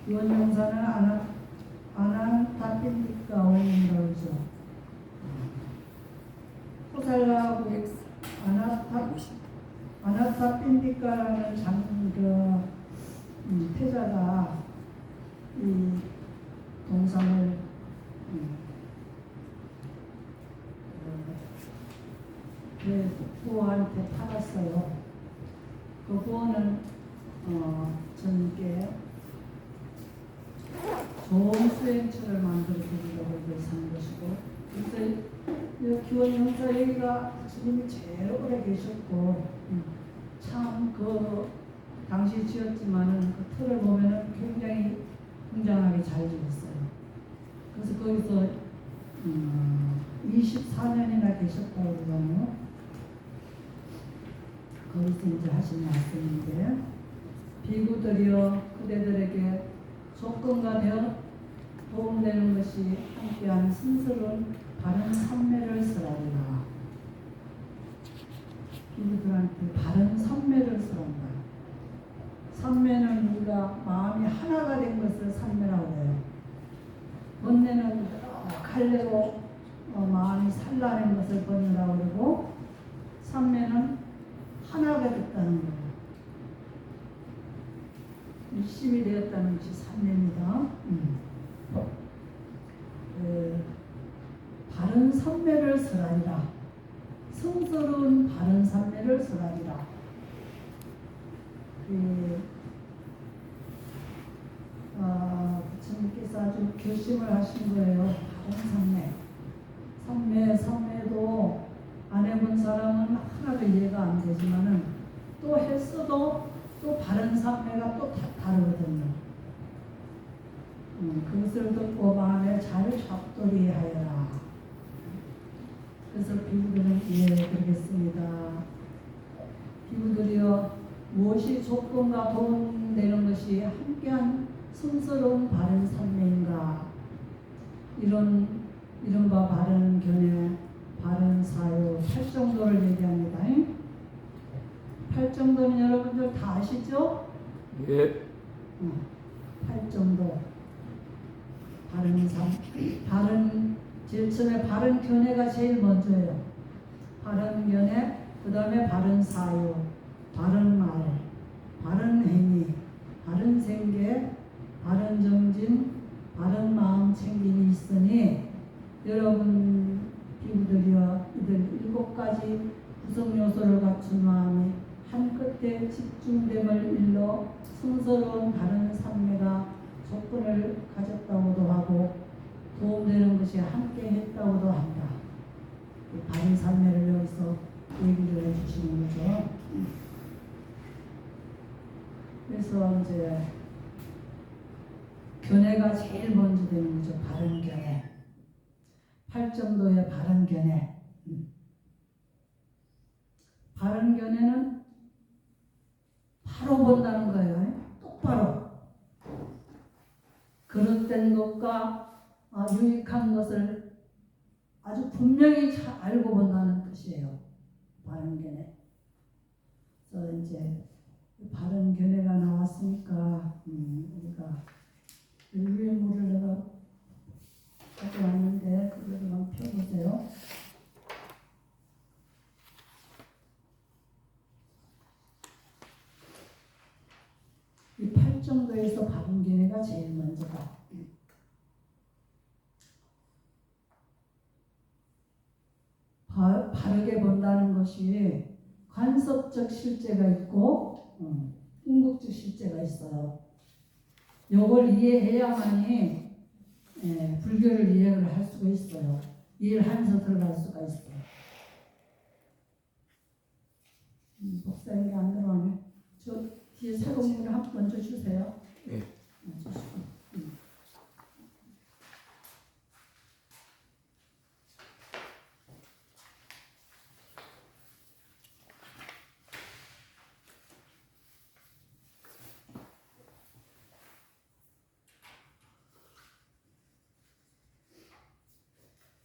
기원명사는 아나타핀디카 원인이라고 그러죠. 호살라하고 아나타핀디카라는 태자가 이 동상을 부호한테 팔았어요. 그 부호는 저님께 좋은 수행처를 만들어 드리려고 그래서 한 것이고, 그래서 기원 형사 여기가 스님이 제일 오래 계셨고, 참 그 당시 지었지만은 그 틀을 보면은 굉장히 굉장하게 잘 지었어요. 그래서 거기서 24년이나 계셨다고 그러잖아요. 거기서 이제 하신 말씀인데, 비구들이여 그대들에게 조건과 되어 도움되는 것이 함께한 순수로운 바른 선매를 쓰라리라. 비구들한테 바른 선매를 쓰란다. 선매는 우리가 마음이 하나가 된 것을 선매라고 해요. 번뇌는 갈래로 마음이 산란한 것을 번뇌라고 그러고, 선매는 하나가 됐다는 거예요. 일심이 되었다는 것이 선매입니다. 바른 선매를 쓰라리라. 성스러운 바른 선매를 쓰라리라. 부처님께서 아주 결심을 하신 거예요. 바른 선매도 안 해본 사람은 하나도 이해가 안 되지만은 또 했어도 또 바른 선매가 또 다르거든요. 그것을 듣고 마음에 잘 잡돌이하여라. 그래서 비구들은 이해드리겠습니다. 비구들이여 무엇이 조건과 도움되는 것이 함께한 성스러운 바른 선매인가? 이른바 바른 견해, 바른 사유, 팔정도를 얘기합니다. 팔정도는 여러분들 다 아시죠? 예. 팔정도, 바른 삶, 제일 처음에 바른 견해가 제일 먼저예요. 바른 견해, 그 다음에 바른 사유, 바른 말, 바른 행위, 바른 생계, 바른 정진, 바른 마음 챙김이 있으니 여러분 비구들이여 이들 7가지 구성 요소를 갖춘 마음이 한 끝에 집중됨을 일러 성스러운 바른 선매가 조건을 가졌다고도 하고 도움되는 것이 함께 했다고도 한다. 바른 선매를 여기서 얘기를 해주시는 거죠. 그래서 이제 견해가 제일 먼저 되는 거죠. 바른 견해. 팔정도의 바른 견해. 바른 견해는 바로 본다는 거예요. 똑바로. 그릇된 것과 유익한 것을 아주 분명히 잘 알고 본다는 뜻이에요. 바른 견해. 그래서 이제 바른 견해가 나왔으니까 우리가 유해물을 내가 가져왔는데 그걸 한번 펴보세요. 이 8정도에서 바른 견해가 제일 먼저다. 바르게 본다는 것이 관습적 실제가 있고 궁극적 실제가 있어요. 이걸 이해해야만이 불교를 이해를 할 수가 있어요. 이해를 하면서 들어갈 수가 있어요. 목사님이 안 들어가네. 저 뒤에 새로운 분을 한 번 먼저 주세요. 예. 주시고.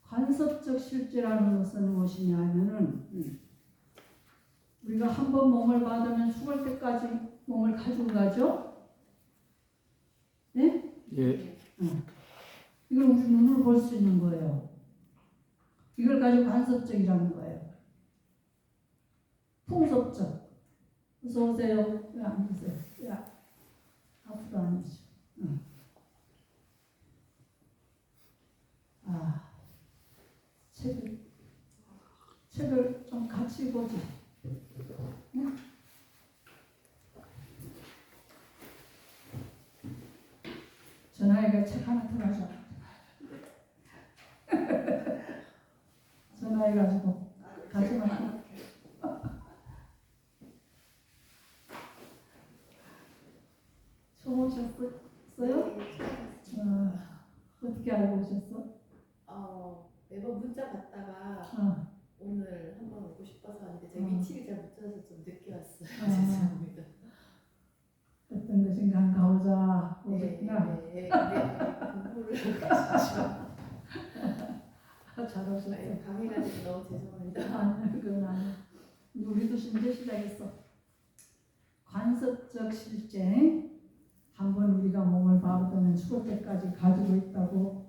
관습적 실제라는 것은 무엇이냐 하면은 우리가 한 번 몸을 받으면 죽을 때까지 몸을 가지고 가죠? 네? 예. 이걸 우리 눈으로 볼 수 있는 거예요. 이걸 가지고 간섭적이라는 거예요. 풍속적. 어서 오세요. 왜 앉으세요? 야, 앞으로 앉으시오. 아, 책을 좀 같이 보지. 응? 전화해가 책 하나 들어가자. 전화해가지고 가져가. 처음 오셨어요? 어떻게 알고 오셨어? 매번 문자 받다가 오늘 한번 오고 싶어서 왔는데 제 위치를 잘 못 찾아서 좀 늦게 왔어요. 죄송합니다. 어떤 것인가 한 가보자 오셨구나. 네, 공부를 하시죠. 잘 오셨어요. 방해가지고 너무 죄송합니다. 아니, 그건 아니야. 우리도 이제 시작했어. 관습적 실제. 한번 우리가 몸을 받으면 죽을 때까지 가지고 있다고.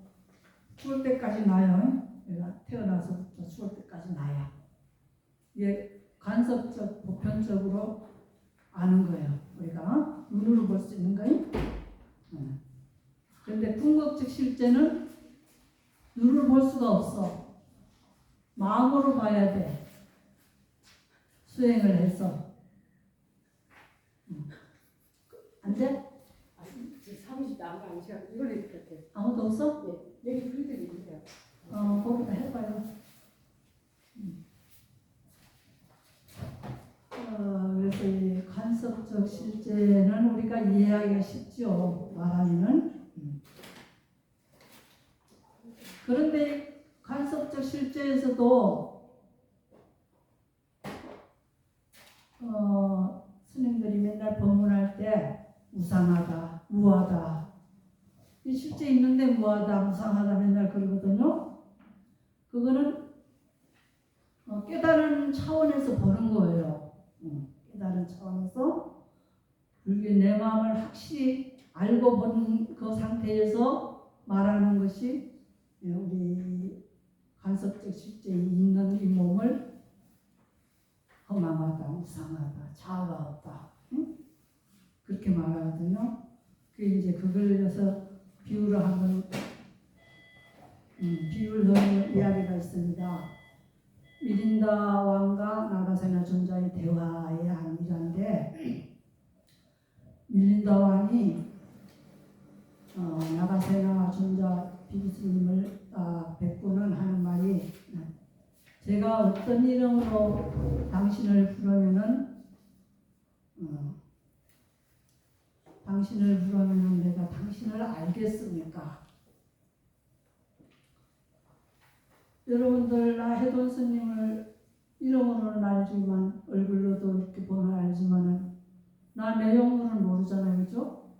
죽을 때까지 나요. 내가 태어나서부터 죽을 때까지 나야. 이게 간섭적, 보편적으로 아는 거예요. 우리가 눈으로 볼 수 있는 거예요. 그런데 궁극적 실제는 눈으로 볼 수가 없어. 마음으로 봐야 돼. 수행을 해서. 안 돼? 사무실 나무가 안 시간 이걸 이렇게 해. 아무도 없어? 네, 여기 그리들이 있네요. 거기다 해봐요. 그래서 이 간섭적 실제는 우리가 이해하기가 쉽죠. 말하기는. 그런데 간섭적 실제에서도 스님들이 맨날 법문할 때 우상하다, 무하다. 이 실제 있는데 무하다, 무상하다 맨날 그러거든요. 그거는 깨달은 차원에서 보는 거예요. 깨달은 차원에서 불교의 내 마음을 확실히 알고 본 그 상태에서 말하는 것이 우리 간섭적 실제에 있는 이 몸을 허망하다, 우상하다, 자아가 없다. 그렇게 말하거든요. 이제 그걸 위해서 비유를 한번 비유를 넣는 이야기가 있습니다. 미린다 왕과 나가세나 존자의 대화의 한 일인데, 미린다 왕이 나가세나 존자 비스님을 뵙고는 하는 말이, 제가 어떤 이름으로 당신을 부르면은 내가 당신을 알겠습니까? 여러분들 나 해돈 스님을 이름으로는 알지만 얼굴로도 이렇게 보면 알지만은 나 내용으로는 모르잖아요, 그죠?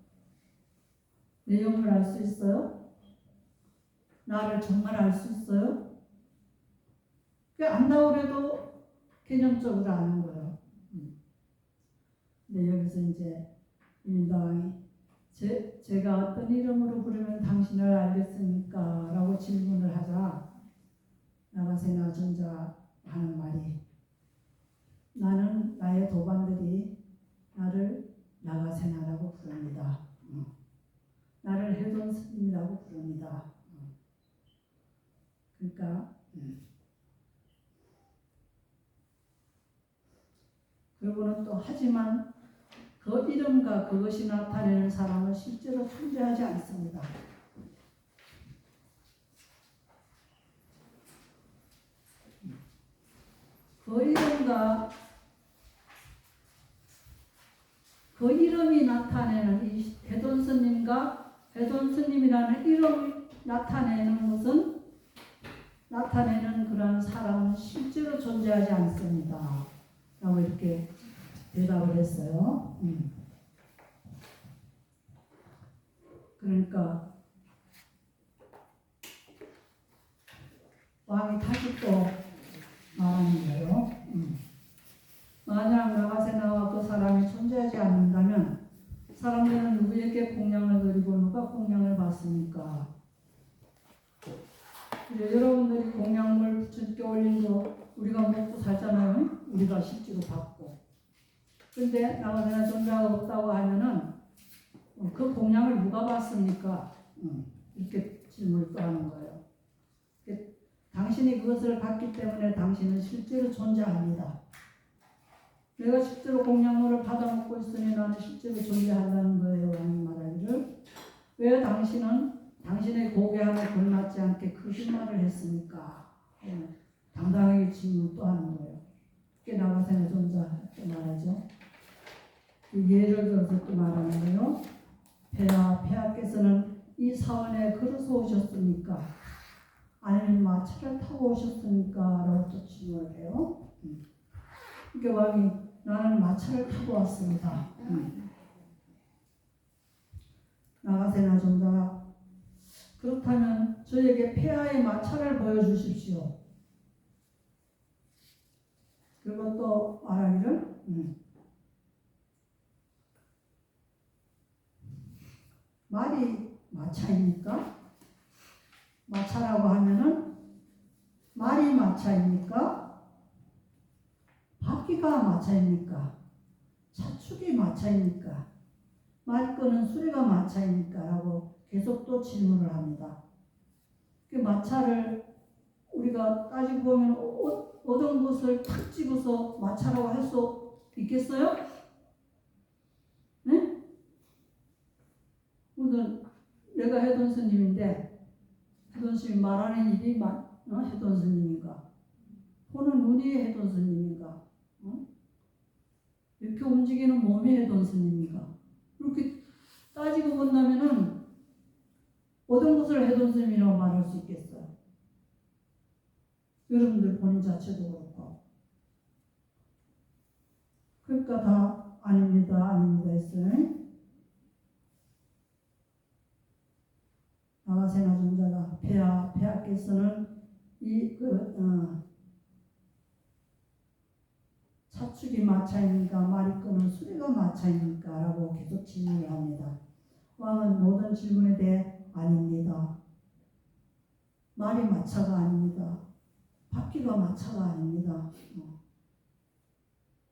내용을 알 수 있어요? 나를 정말 알 수 있어요? 안다고 그래도 개념적으로 아는 거예요. 근데 여기서 이제 민다왕이 제가 어떤 이름으로 부르면 당신을 알겠습니까? 라고 질문을 하자 나가세나 존자 하는 말이, 나는 나의 도반들이 나를 나가세나라고 부릅니다. 나를 해돈 스님이라고 부릅니다. 그러니까 그리고는 또 하지만 그 이름과 그것이 나타내는 사람은 실제로 존재하지 않습니다. 그 이름과 그 이름이 나타내는 이 해돈 스님과 해돈 스님이라는 이름이 나타내는 것은 나타내는 그런 사람은 실제로 존재하지 않습니다. 라고 이렇게 대답을 했어요. 그러니까 왕이 다시 또 말하는 거예요. 만약 나가세나와 그 사람이 존재하지 않는다면 사람들은 누구에게 공양을 드리고 누가 공양을 받습니까? 이제 여러분들이 공양물 부처님께 올린 거 우리가 먹고 살잖아요. 우리가 실제로 받고. 근데 나가서나 존재가 없다고 하면은 그 공양을 누가 받습니까? 이렇게 질문을 또 하는 거예요. 당신이 그것을 받기 때문에 당신은 실제로 존재합니다. 내가 실제로 공양물을 받아먹고 있으니 나는 실제로 존재한다는 거예요. 라는 말하기를. 왜 당신은 당신의 고개함에 걸맞지 않게 거짓말을 했습니까? 당당하게 질문을 또 하는 거예요. 그게 나가생의 존재 말하죠. 예를 들어서 또 말하는 거예요. 폐하께서는 이 사원에 걸어서 오셨습니까? 아니면 마차를 타고 오셨습니까? 라고 또 질문을 해요. 그러니까 왕이 나는 마차를 타고 왔습니다. 나가세나 존자가 그렇다면 저에게 폐하의 마차를 보여주십시오. 그리고 또 말하기를 말이 마차입니까? 마차라고 하면은 말이 마차입니까? 바퀴가 마차입니까? 차축이 마차입니까? 말 끄는 수레가 마차입니까? 라고 계속 또 질문을 합니다. 그 마차를 우리가 따지고 보면 어떤 것을 탁 집어서 마차라고 할 수 있겠어요? 네? 오늘 내가 해돈 스님인데 해돈 스님 말하는 입이 해돈 스님인가? 보는 눈이 해돈 스님인가? 이렇게 움직이는 몸이 해돈 스님인가? 이렇게 따지고 본다면은 어떤 것을 해돈 스님이라고 말할 수 있겠어요? 여러분들 본인 자체도 그렇고. 그러니까 다 아닙니다 했어요. 나가세나 존자가 폐하께서는 차축이 마차입니까? 말이 끄는 수레가 마차입니까? 라고 계속 질문을 합니다. 왕은 모든 질문에 대해 아닙니다. 말이 마차가 아닙니다. 바퀴가 마차가 아닙니다.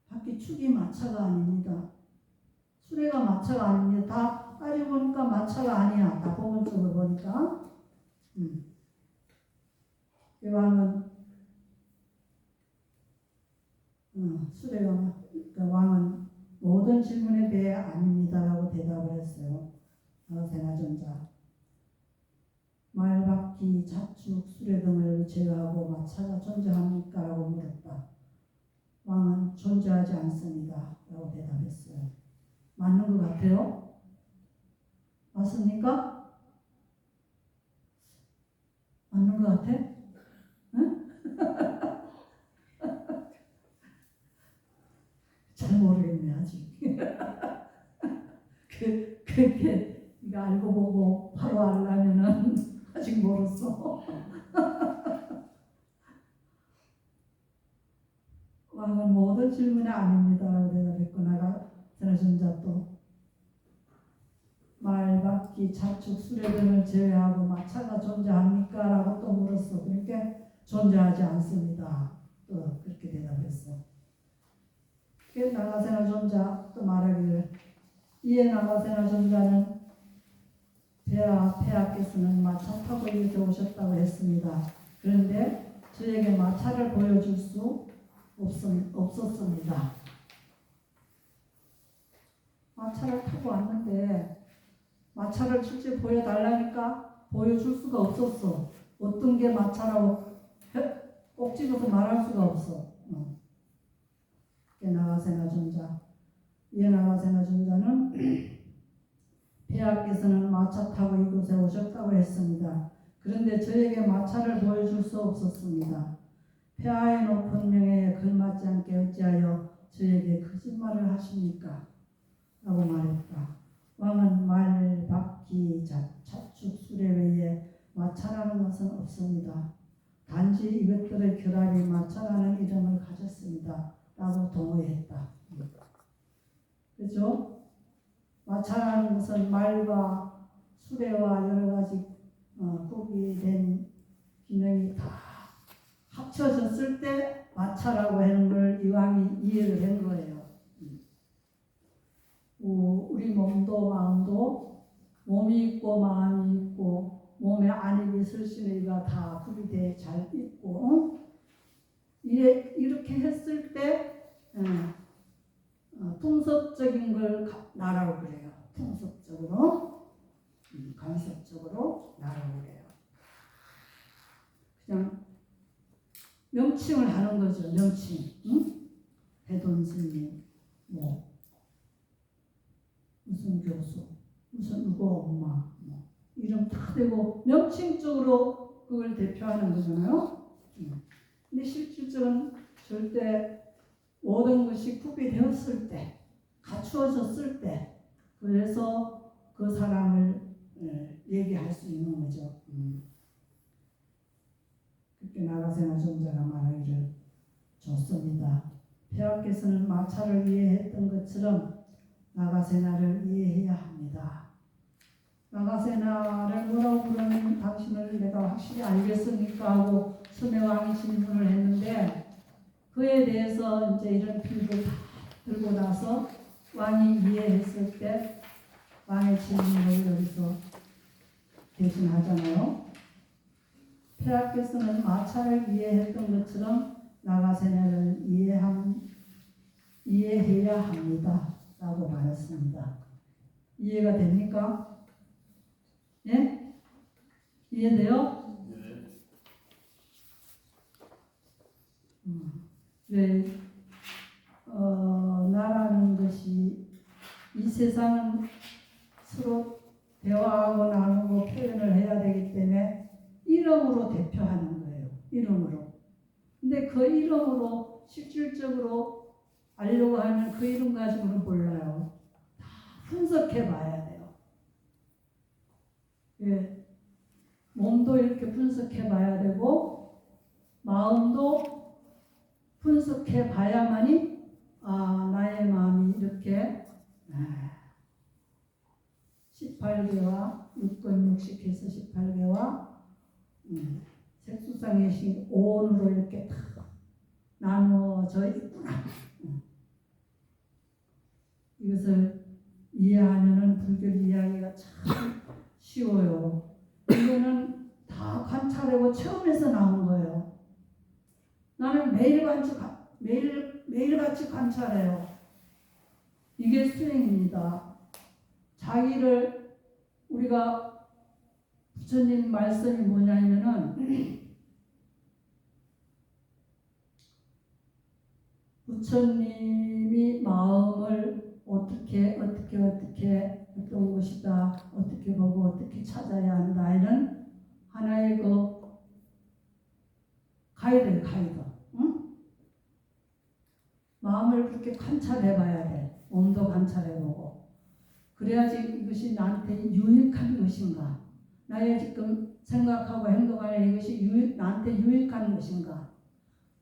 바퀴 축이 마차가 아닙니다. 수레가 마차가 아닙니다. 다 따지고 보니까 마차가 아니야. 다 법원적으로 보니까. 왕은 왕은 모든 질문에 대해 아닙니다라고 대답을 했어요. 세나존자. 말, 바퀴, 자축, 수레 등을 제외하고 마차가 존재합니까? 라고 물었다. 왕은 존재하지 않습니다. 라고 대답했어요. 맞는 것 같아요? 맞습니까? 맞는 것 같아? 응? 잘 모르겠네 아직. 그렇게 이거 알고 보고 바로 알려면은 아직 멀었어. 왕은 모든 질문이 아닙니다라고 대답했고 나가 세나존자 또 말, 바퀴, 자축, 수레 등을 제외하고 마차가 존재합니까? 라고 또 물었어. 그러니까 존재하지 않습니다. 또 그렇게 대답했어. 그래서 나가세나 존자 또 말하기를 이에 나가세나 존자는 폐하께서는 마차 타고 이렇게 오셨다고 했습니다. 그런데 저에게 마차를 보여줄 수 없었습니다. 마차를 타고 왔는데 마차를 실제 보여달라니까 보여줄 수가 없었어. 어떤 게 마차라고 꼭 집어서 말할 수가 없어. 나가세나 존자. 이에 나가세나 존자는 폐하께서는 마차 타고 이곳에 오셨다고 했습니다. 그런데 저에게 마차를 보여줄 수 없었습니다. 폐하의 높은 명예에 걸맞지 않게 어찌하여 저에게 거짓말을 하십니까? 라고 말했다. 왕은 말, 바퀴, 자축, 수레 외에 마차라는 것은 없습니다. 단지 이것들의 결합이 마차라는 이름을 가졌습니다. 라고 동의했다. 그죠? 마차라는 것은 말과 수레와 여러 가지 구비된 기능이 다 합쳐졌을 때 마차라고 하는 걸 이왕이 이해를 한 거예요. 우리 몸도 마음도 몸이 있고 마음이 있고 몸에 안입이 설신의가 다 구비되어 잘 있고 이렇게 했을 때 풍속적인 걸 나라고 그래요. 풍속적으로 간섭적으로 나라고 그래요. 그냥 명칭을 하는 거죠. 명칭. 해돈 스님, 무슨 교수, 무슨 누구 엄마, 이름 다 대고 명칭적으로 그걸 대표하는 거잖아요. 근데 실질적으로 절대 모든 것이 구비되었을 때, 갖추어졌을 때, 그래서 그 사람을 얘기할 수 있는 거죠. 그렇게 나가세나 존자가 말하기를 좋습니다. 폐하께서는 마차를 이해했던 것처럼 나가세나를 이해해야 합니다. 나가세나를 뭐라고 부르는 당신을 내가 확실히 알겠습니까? 하고 스메왕이 질문을 했는데 그에 대해서 이제 이런 비유를 다 들고 나서 왕이 이해했을 때 왕의 질문을 여기서 대신하잖아요. 폐하께서는 마차를 이해했던 것처럼 나가세나를 이해해야 합니다. 라고 말했습니다. 이해가 됩니까? 예? 이해돼요? 왜 나라는 것이 이 세상은 서로 대화하고 나누고 표현을 해야 되기 때문에 이름으로 대표하는 거예요. 이름으로. 근데 그 이름으로 실질적으로 알려고 하면 그 이름 가지고는 몰라요. 다 분석해 봐야 돼요. 예. 몸도 이렇게 분석해 봐야 되고 마음도 분석해 봐야만이 나의 마음이 이렇게 18개와 육권 60해서 18개와 색수상의 신 5원으로 이렇게 다 나누어져 있구나. 이것을 이해하면은 불교 이해하기가 참 쉬워요. 이거는 다 관찰하고 체험에서 나온 거예요. 나는 매일같이 관찰해요. 이게 수행입니다. 자기를 우리가 부처님 말씀이 뭐냐면은 부처님이 마음을 어떻게 어떤 것이다, 어떻게 보고 어떻게 찾아야 한다 하는 하나의 그 가이드. 응? 마음을 그렇게 관찰해봐야 돼. 몸도 관찰해보고. 그래야지 이것이 나한테 유익한 것인가, 나의 지금 생각하고 행동하는 이것이 나한테 유익한 것인가,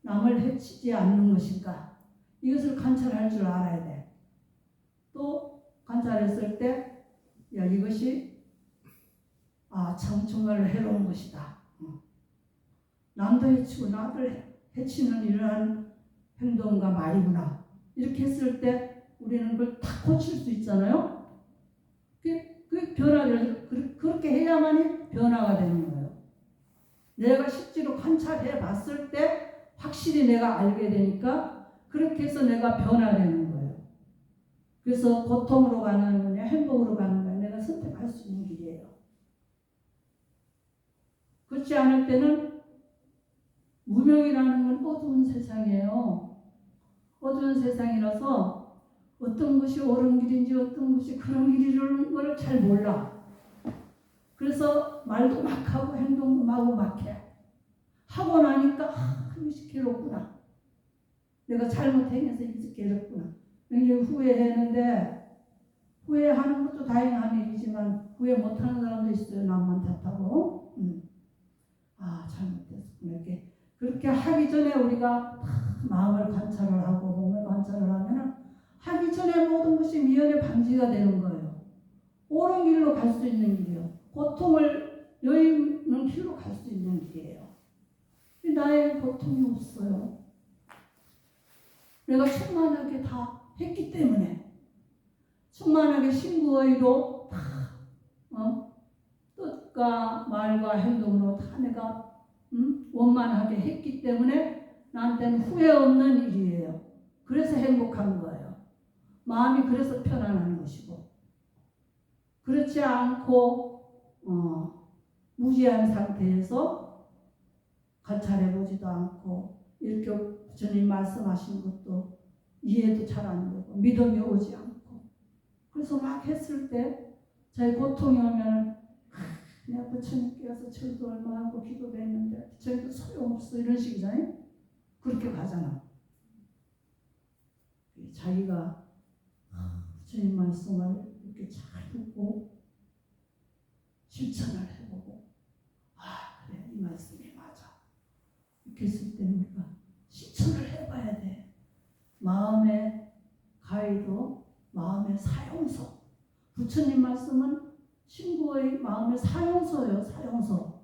남을 해치지 않는 것인가, 이것을 관찰할 줄 알아야 돼. 또 관찰했을 때 이것이 정말로 해로운 것이다. 남도 해치고 나를 해치는 이러한 행동과 말이구나. 이렇게 했을 때 우리는 그걸 다 고칠 수 있잖아요. 그 변화를 그렇게 해야만이 변화가 되는 거예요. 내가 실제로 관찰해 봤을 때 확실히 내가 알게 되니까 그렇게 해서 내가 변화되는 거예요. 그래서 고통으로 가는 거냐 행복으로 가는 거냐 내가 선택할 수 있는 길이에요. 그렇지 않을 때는 무명이라는 건 어두운 세상이에요. 어두운 세상이라서 어떤 것이 옳은 길인지 어떤 것이 그런 길이라는 걸 잘 몰라. 그래서 말도 막 하고 행동도 마구 막 해. 하고 나니까 이것이 괴롭구나. 내가 잘못행해서 이것이 괴롭구나. 굉장히 후회했는데 후회하는 것도 다행한 일이지만 후회 못하는 사람도 있어요. 남만 탓하고. 잘못했구나. 이렇게 그렇게 하기 전에 우리가 마음을 관찰을 하고 몸을 관찰을 하면은 하기 전에 모든 것이 미연에 방지가 되는 거예요. 옳은 길로 갈 수 있는 길이요. 고통을 여의는 길로 갈 수 있는 길이에요. 나의 고통이 없어요. 내가 충만하게 다 했기 때문에, 충만하게 신구의로 다 뜻과 말과 행동으로 다 내가 원만하게 했기 때문에 나한테는 후회 없는 일이에요. 그래서 행복한 거예요. 마음이 그래서 편안한 것이고, 그렇지 않고 무지한 상태에서 관찰해보지도 않고 이렇게 부처님 말씀하신 것도 이해도 잘 안 되고 믿음이 오지 않고, 그래서 막 했을 때 자기 고통이 오면 내가 부처님께 가서 절도 얼마 하고 기도도 했는데 부처님도 소용없어 이런 식이잖아요. 그렇게 가잖아. 자기가 부처님 말씀을 이렇게 잘 듣고 실천을 해보고, 그래 이 말씀이 맞아 이렇게 했을 때는 우리가 실천을 해봐야 돼. 마음의 가이드, 마음의 사용서. 부처님 말씀은 신구의 마음의 사용서예요. 사용서.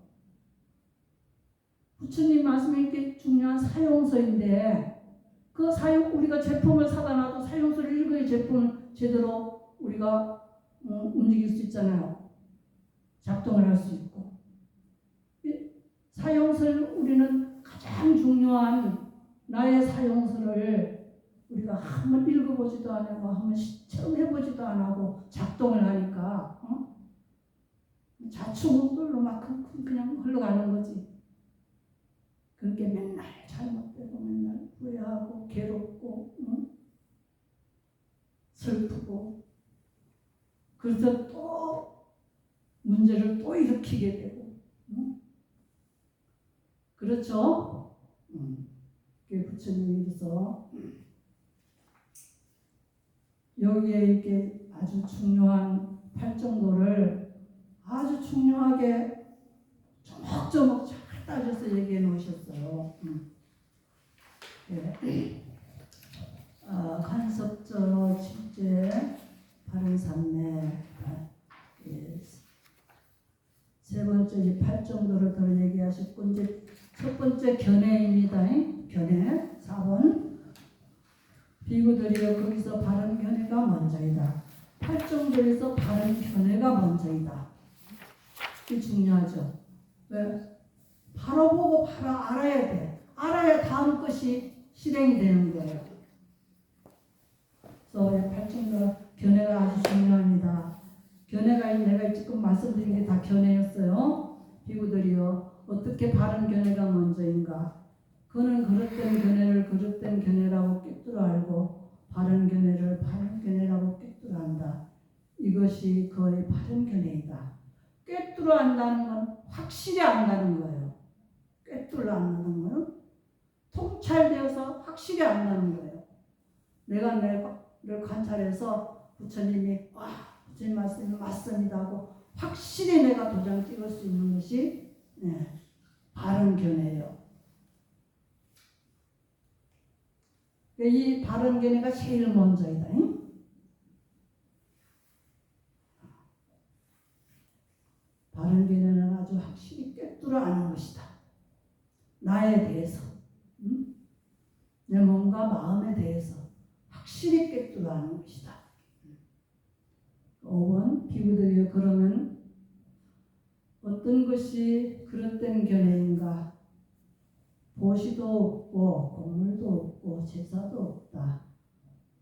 부처님 말씀이 이렇게 중요한 사용서인데, 그 사용, 우리가 제품을 사다 놔도 사용서를 읽어야 제품을 제대로 우리가 움직일 수 있잖아요. 작동을 할 수 있고. 사용서를 우리는 가장 중요한 나의 사용서를 우리가 한번 읽어보지도 안 하고 한번 체험해보지도 안 하고 작동을 하니까 자충우돌로 막 그냥 흘러가는 거지. 그렇게 맨날 잘못되고 맨날 후회하고 괴롭고 슬프고, 그래서 또 문제를 또 일으키게 되고, 그렇죠? 그게 부처님이 그래서 여기에 이렇게 아주 중요한 팔정도를 아주 중요하게 조목조목 잘 따져서 얘기해 놓으셨어요. 네. 간섭저 집제 바른삼매, 세 번째 이 팔정도를 더 얘기하셨고, 이제 첫 번째 견해입니다. 견해 4번. 비구들이여 거기서 바른 견해가 먼저이다. 팔정도에서 바른 견해가 먼저이다. 이게 중요하죠. 왜? 바로 보고 바로 알아야 돼. 알아야 다음 것이 실행이 되는 거예요. 그래서 팔정도 견해가 아주 중요합니다. 견해가 내가 지금 말씀드린 게 다 견해였어요. 비구들이여 어떻게 바른 견해가 먼저인가? 그는 그릇된 견해를 그릇된 견해라고 꿰뚫어 알고 바른 견해를 바른 견해라고 꿰뚫어 안다. 이것이 그의 바른 견해이다. 꿰뚫어 안다는 건 확실히 안다는 거예요. 꿰뚫어 안다는 것은 통찰되어서 확실히 안다는 거예요. 내가 내를 관찰해서 부처님이 부처님 말씀이 맞습니다 하고 확실히 내가 도장 찍을 수 있는 것이 바른 견해예요. 이 바른 견해가 제일 먼저이다. 바른 견해는 아주 확실히 꿰뚫어 아는 것이다. 나에 대해서, 내 몸과 마음에 대해서 확실히 꿰뚫어 아는 것이다. 5번 비구들이여 그러면 어떤 것이 그릇된 견해인가? 보시도 없고 공물도 없고 제사도 없다.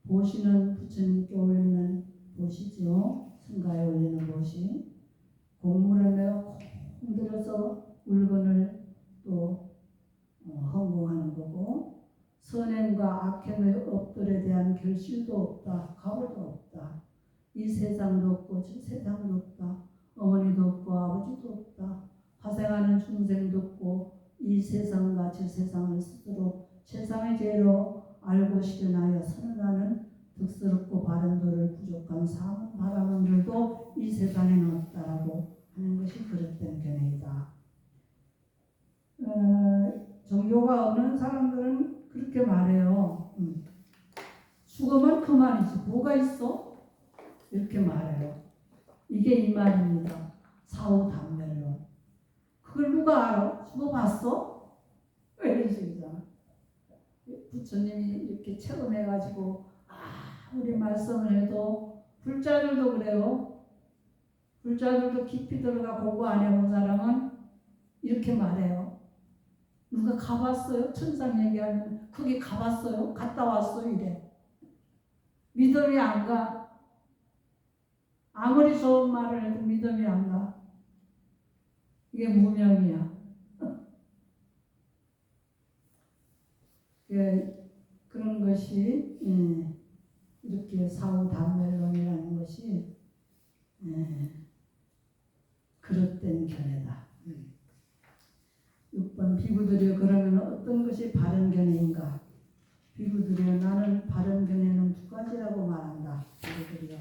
보시는 부처님께 올리는 보시죠. 승가에 올리는 보시. 공물은 내가 공들여서 물건을 또 헌공하는 거고, 선행과 악행의 업들에 대한 결실도 없다. 각오도 없다. 이 세상도 없고 저 세상도 없다. 어머니도 없고 아버지도 없다. 화생하는 중생도 없고 이 세상과 저 세상을 스스로 세상의 죄로 알고 실현하여 선언하는 득스럽고 바른 도를 부족한 사문 바라는 들도 이 세상에는 없다라고 하는 것이 그릇된 견해이다. 종교가 없는 사람들은 그렇게 말해요. 죽으면 그만이지 뭐가 있어? 이렇게 말해요. 이게 이 말입니다. 사후단멸론. 그걸 누가 알아? 누가 봤어? 이런 식이잖아. 부처님이 이렇게 체험해가지고 아무리 말씀을 해도 불자들도 그래요. 불자들도 깊이 들어가 공부 안 해본 사람은 이렇게 말해요. 누가 가봤어요? 천상 얘기하면 거기 가봤어요? 갔다 왔어요? 이래. 믿음이 안 가. 아무리 좋은 말을 해도 믿음이 안 가. 이게 무명이야. 그런 것이 이렇게 사후단멸론이라는 것이 그릇된 견해다. 6번 비구들이여 그러면 어떤 것이 바른 견해인가? 비구들이여 나는 바른 견해는 두 가지라고 말한다. 비구들이여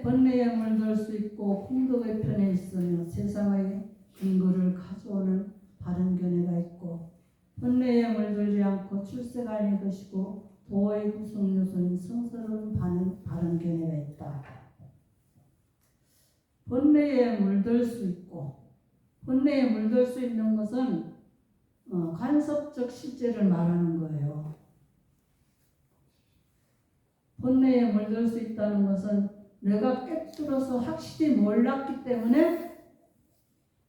번뇌에 물들 수 있고 공덕의 편에 있으며 세상의 근거를 가져오는 바른 견해가 있고 번뇌에 물들지 않고 출세가 아닐 것이고 도의 구성 요소인 성스러운 바른 견해가 있다. 번뇌에 물들 수 있고 번뇌에 물들 수 있는 것은 간섭적 실제를 말하는 거예요. 번뇌에 물들 수 있다는 것은 내가 꿰뚫어서 확실히 몰랐기 때문에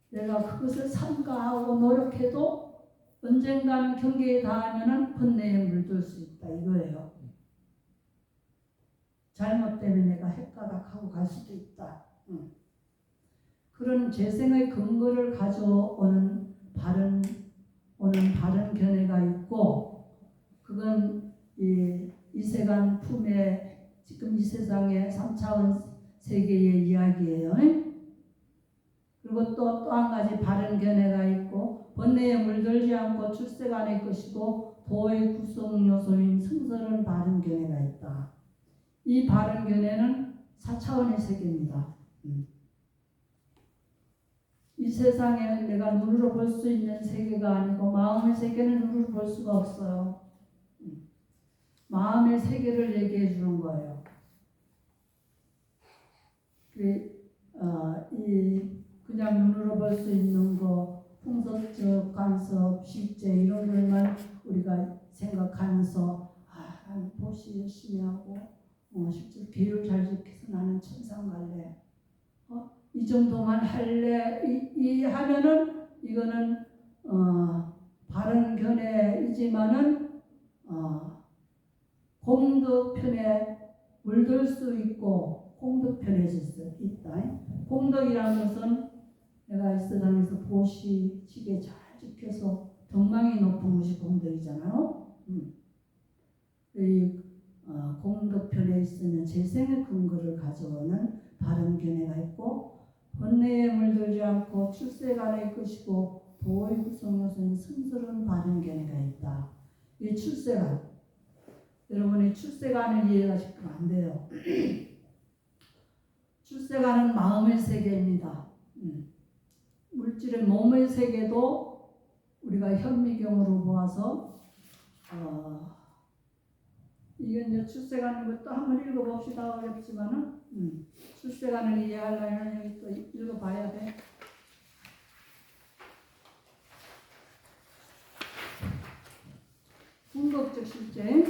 내가 그것을 삼가하고 노력해도 언젠가는 경계에 닿으면 번뇌에 물들 수 있다 이거예요. 잘못되면 내가 헷가닥하고 갈 수도 있다. 그런 재생의 근거를 가져오는 바른 견해가 있고 그건 이 세간 품에 지금 이 세상의 3차원 세계의 이야기예요. 그리고 또 한 가지 바른 견해가 있고 번뇌에 물들지 않고 출세가 아닐 것이고 도의 구성 요소인 성스러운 바른 견해가 있다. 이 바른 견해는 4차원의 세계입니다. 이 세상에 내가 눈으로 볼 수 있는 세계가 아니고 마음의 세계는 눈으로 볼 수가 없어요. 마음의 세계를 얘기해 주는 거예요. 그냥 눈으로 볼 수 있는 거, 풍속적, 간섭, 실제 이런 것만 우리가 생각하면서 나는 보시 열심히 하고 실제 계율 잘 지켜서 나는 천상 갈래. 이 정도만 할래. 이 하면은 이거는 바른 견해이지만은 공덕편에 물들 수 있고 공덕편에 있다. 공덕이라는 것은 내가 이 세상에서 보시, 지게 잘 지켜서 덕망이 높은 것이 공덕이잖아요. 이 공덕편에 있으면 재생의 근거를 가져오는 바른 견해가 있고 번뇌에 물들지 않고 출세가 될 것이고 도의 구성 요소인 성스러운 바른 견해가 있다. 이 출세가 여러분이 출세관을 이해가 지금 안 돼요. 출세관은 마음의 세계입니다. 물질의 몸의 세계도 우리가 현미경으로 보아서 이게 이제 출세관인 것도 한번 읽어봅시다. 어렵지만은 출세관을 이해하려면 여기 또 읽어봐야 돼. 궁극적 실제.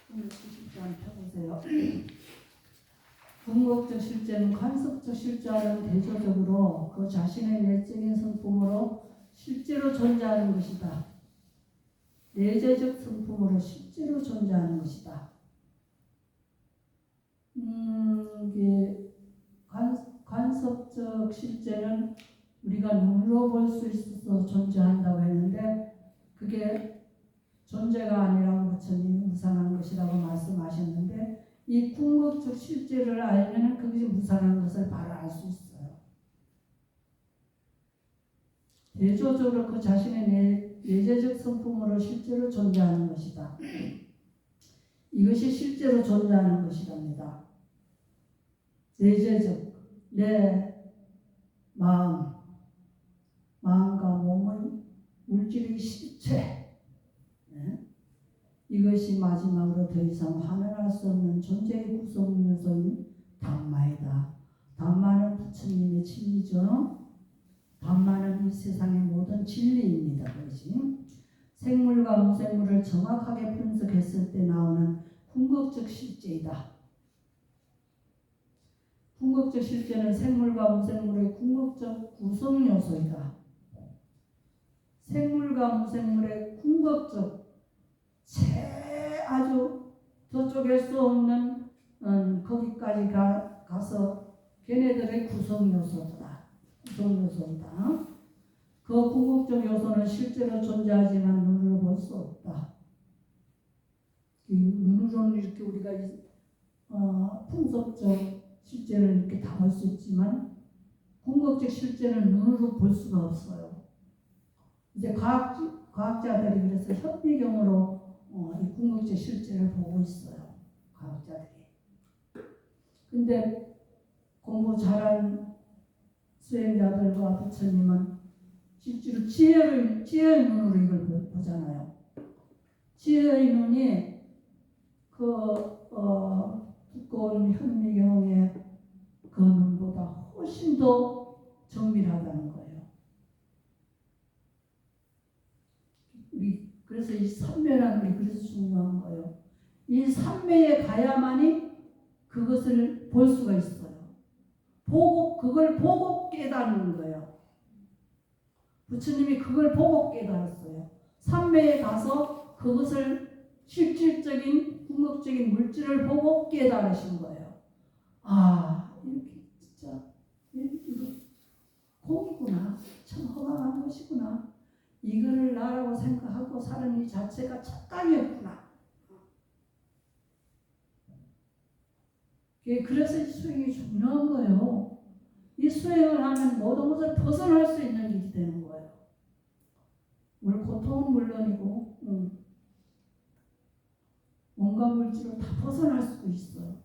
궁극적 실제 한번 펴보세요. 궁극적 실제는 간섭적 실제와는 대조적으로 그 자신의 내적인 성품으로 실제로 존재하는 것이다. 내재적 성품으로 실제로 존재하는 것이다. 이게 간섭적 실제는 우리가 눈으로 볼 수 있어서 존재한다고 했는데 그게 존재가 아니라고 부처님이 무상한 것이라고 말씀하셨는데 이 궁극적 실제를 알면 그것이 무상한 것을 바로 알 수 있어요. 대조적으로 그 자신의 내재적 성품으로 실제로 존재하는 것이다. 이것이 실제로 존재하는 것이랍니다. 내재적, 내 마음과 몸의 물질의 실체, 이것이 마지막으로 더 이상 환원할 수 없는 존재의 구성 요소인 담마이다. 담마는 부처님의 진리죠. 담마는 이 세상의 모든 진리입니다. 그것이 생물과 무생물을 정확하게 분석했을 때 나오는 궁극적 실제이다. 궁극적 실제는 생물과 무생물의 궁극적 구성 요소이다. 생물과 무생물의 궁극적 아주 도쪽일 수 없는 거기까지 가서 걔네들의 구성 요소다. 구성 요소다. 그 궁극적 요소는 실제로 존재하지만 눈으로 볼 수 없다. 눈으로는 이렇게 우리가 풍속적 실제는 이렇게 다 볼 수 있지만 궁극적 실제는 눈으로 볼 수가 없어요. 이제 과학자들이 그래서 현미경으로 이 궁극적 실제를 보고 있어요. 과학자들이. 근데 공부 잘한 수행자들과 부처님은 실제로 지혜의 눈으로 이걸 보잖아요. 지혜의 눈이 두꺼운 현미경의 그 눈보다 훨씬 더 정밀하다는 거예요. 그래서 이 삼매라는 게 그래서 중요한 거예요. 이 삼매에 가야만이 그것을 볼 수가 있어요. 그걸 보고 깨닫는 거예요. 부처님이 그걸 보고 깨달았어요. 삼매에 가서 그것을 실질적인 궁극적인 물질을 보고 깨달으신 거예요. 아, 이렇게 진짜 이거 공이구나. 참 허망한 것이구나. 이거를 나라고 생각하고 사는 이 자체가 착각이었구나. 그래서 이 수행이 중요한 거예요. 이 수행을 하면 모든 것을 벗어날 수 있는 길이 되는 거예요. 우리 고통은 물론이고 온갖 물질을 다 벗어날 수도 있어요.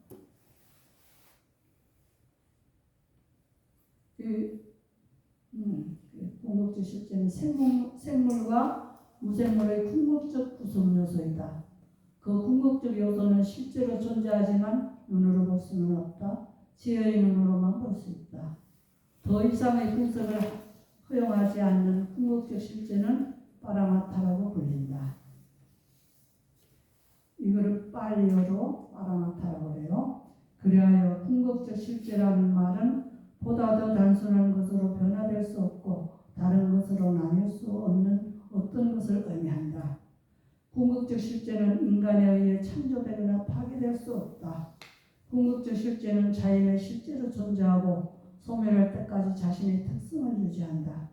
궁극적 실제는 생물과 무생물의 궁극적 구성 요소이다. 그 궁극적 요소는 실제로 존재하지만 눈으로 볼 수는 없다. 지혜의 눈으로만 볼 수 있다. 더 이상의 분석을 허용하지 않는 궁극적 실제는 파라마타라고 불린다. 이거를 빨리어로 파라마타라고 그래요. 그리하여 궁극적 실제라는 말은 보다 더 단순한 것으로 변화될 수 없고 다른 것으로 나뉠 수 없는 어떤 것을 의미한다. 궁극적 실제는 인간에 의해 창조되거나 파괴될 수 없다. 궁극적 실제는 자연의 실제로 존재하고 소멸할 때까지 자신의 특성을 유지한다.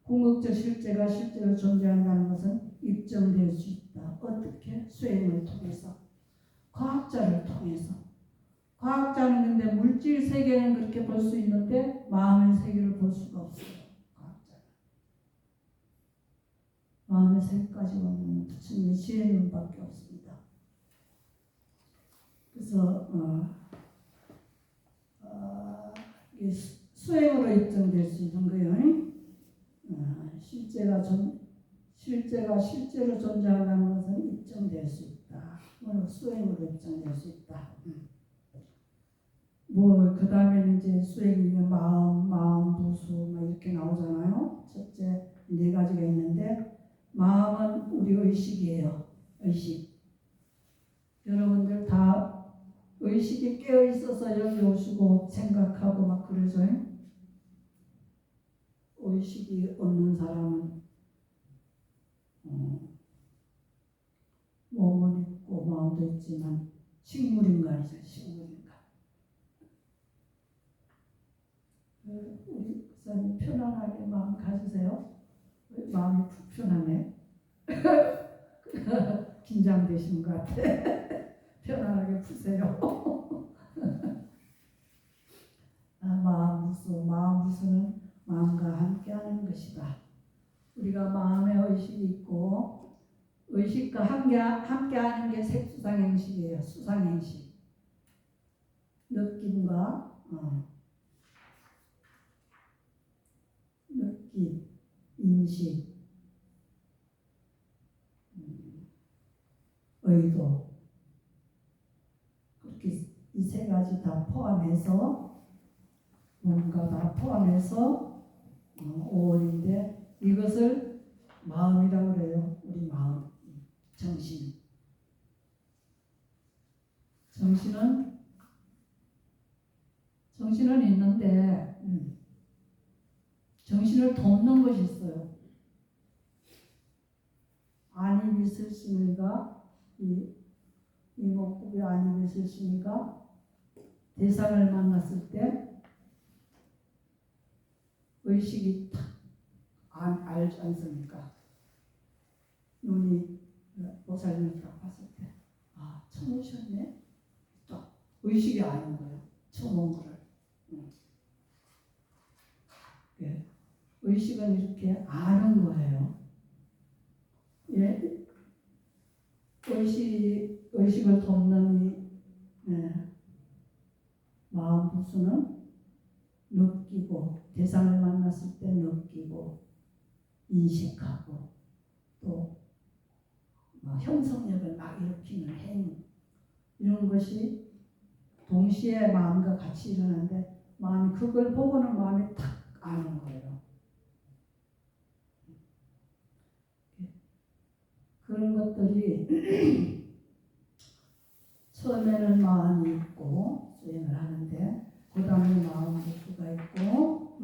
궁극적 실제가 실제로 존재한다는 것은 입증될 수 있다. 어떻게? 수행을 통해서, 과학자를 통해서. 과학자는 근데 물질 세계는 그렇게 볼 수 있는데 마음의 세계를 볼 수가 없어요. 과학자는. 마음의 세계까지 보면 부처님의 지혜의 눈밖에 없습니다. 그래서 이게 수행으로 입증될 수 있는 거예요. 실제가 실제로 존재한다는 것은 입증될 수 있다. 수행으로 입증될 수 있다. 그 다음에는 이제 수행이 마음, 부수 이렇게 나오잖아요. 첫째 4가지가 있는데 마음은 우리 의식이에요. 의식. 여러분들 다 의식이 깨어 있어서 여기 오시고 생각하고 막 그러죠. 의식이 없는 사람은 몸은 있고 마음도 있지만 식물인간이죠. 식물인간. 우리 목사님 편안하게 마음 가지세요. 마음이 불편하네. 긴장되신 것 같아. 편안하게 푸세요. 마음 무수는 마음과 함께하는 것이다. 우리가 마음의 의식이 있고 의식과 함께하는 게 색수상행식이에요. 수상행식. 느낌과 느낌, 인식, 의도 그렇게 이 세 가지 다 포함해서 뭔가 다 포함해서 5원인데 이것을 마음이라고 그래요. 우리 마음, 정신. 정신은 있는데 정신을 돕는 것이 있어요. 안입이 있으시니까 이목구비 안입이 있으시니까 대상을 만났을 때 의식이 탁 알지 않습니까? 눈이 보살님을 딱 봤을 때 처음 오셨네? 딱 의식이 아는 거예요. 처음 온 거를. 예. 의식은 이렇게 아는 거예요. 예. 의식을 돕는 마음 부수는 느끼고 대상을 만났을 때 느끼고 인식하고 또 형성력을 막 일으키는 행위 이런 것이 동시에 마음과 같이 일어나는데 마음이 그걸 보고는 마음이 탁 아는 거예요. 그런 것들이 처음에는 마음이 있고 수행을 하는데 그 다음에 마음 부수가 있고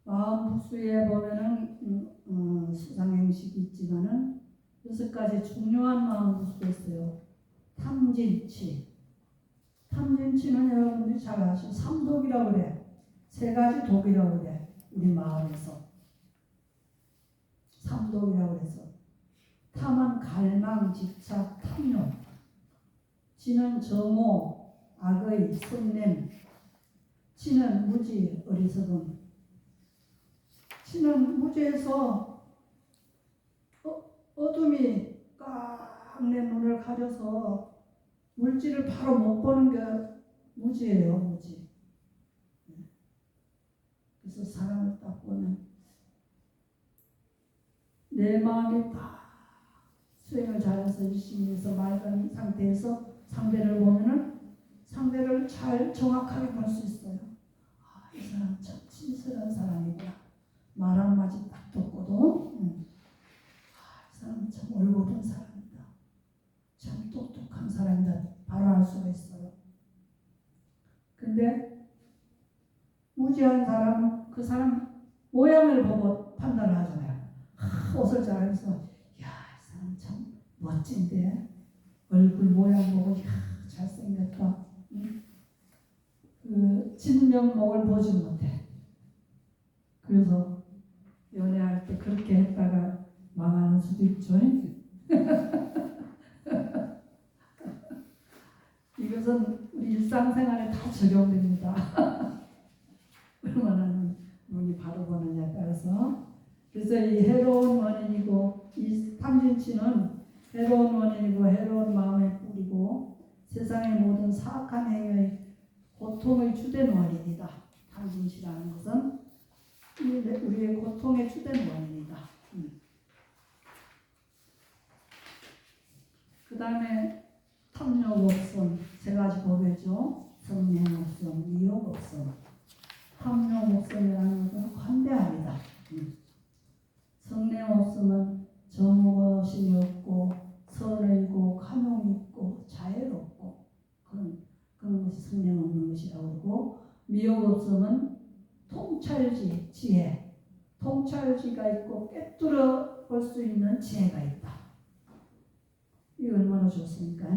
마음 부수에 보면은 수상행식이 있지만은 6가지 중요한 마음 부수가 있어요. 탐진치. 탐진치는 여러분들이 잘 아시죠? 3독이라고 그래. 3가지 독이라고 그래. 우리 마음에서. 3독이라고 해서. 탐은 갈망, 집착, 탐욕. 진은 정오, 악의, 성냄. 진은 무지, 어리석음. 진은 무지에서 어둠이 꽉 내 눈을 가려서 물질을 바로 못 보는 게 무지예요, 무지. 그래서 사람을 딱 보면 내 마음이 다 수행을 잘해서 열심히 해서 맑은 상태에서 상대를 보면은 상대를 잘 정확하게 볼 수 있어요. 이 사람 참 친절한 사람이구나. 말 한마디 딱 듣고도 이 사람 참 올곧은 사람이다. 참 똑똑한 사람이다. 바로 알 수가 있어요. 근데 무지한 사람은 그 사람 모양을 보고 판단을 하잖아요. 옷을 잘해서 이 사람 참 멋진데 얼굴 모양 보고 잘생겼다. 그 진면목을 보지 못해. 그래서 연애할 때 그렇게 했다가 망하는 수도 있죠. 이것은 우리 일상생활에 다 적용됩니다. 얼마나 눈이 바로 보느냐에 따라서. 그래서 이 해로운 원인이고 이 탐진치는 해로운 원인이고 해로운 마음의 뿌리고 세상의 모든 사악한 행위의 고통의 주된 원인이다. 탐진치라는 것은 우리의 고통의 주된 원인이다. 그 다음에 탐욕 없음 3가지 법이죠. 성냄 없음, 미혹 없음. 탐욕 없음이라는 것은 관대함이다. 성냄 없음은 정오심이 없고 선의고 간용이 있고 자애롭고 그런 것이 성냄 없는 것이라고 그러고, 미혹 없음은 통찰지, 지혜, 통찰지가 있고 꿰뚫어 볼 수 있는 지혜가 있다. 이 얼마나 좋습니까?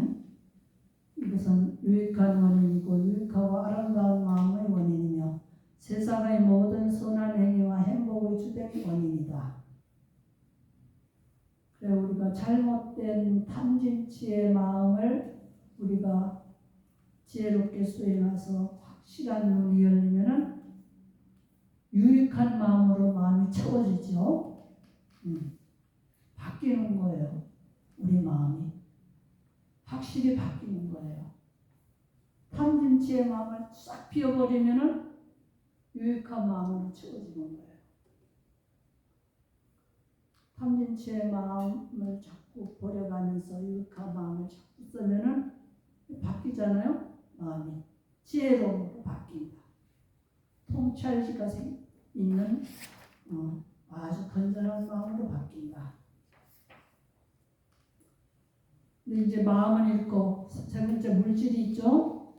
이것은 유익한 원인이고 유익하고 아름다운 마음의 원인이며 세상의 모든 선한 행위와 행복의 주된 원인이다. 그래 우리가 잘못된 탐진치의 마음을 우리가 지혜롭게 수행해서 확실한 눈이 열리면은 유익한 마음으로 마음이 채워지죠. 바뀌는 거예요. 우리 마음이 확실히 바뀌는 거예요. 탐진치의 마음을 싹 비워버리면은 유익한 마음으로 채워지는 거예요. 탐진치의 마음을 자꾸 버려가면서 유익한 마음을 자꾸 쓰면은 바뀌잖아요. 마음이 지혜로움으로 바뀐다. 통찰지가 있는 아주 건전한 마음으로 바뀐다. 근데 이제 마음은 읽고 세 번째 물질이 있죠.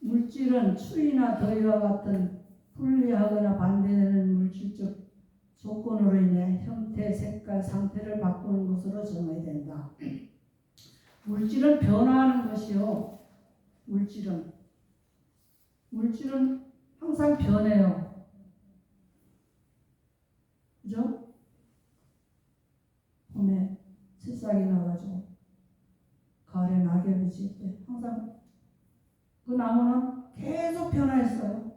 물질은 추위나 더위와 같은 불리하거나 반대되는 물질적 조건으로 인해 형태, 색깔, 상태를 바꾸는 것으로 정의된다. 물질은 변화하는 것이요. 물질은 항상 변해요. 그죠? 봄에 새싹이 나가지고 가을에 낙엽이 질 때 항상 그 나무는 계속 변화했어요.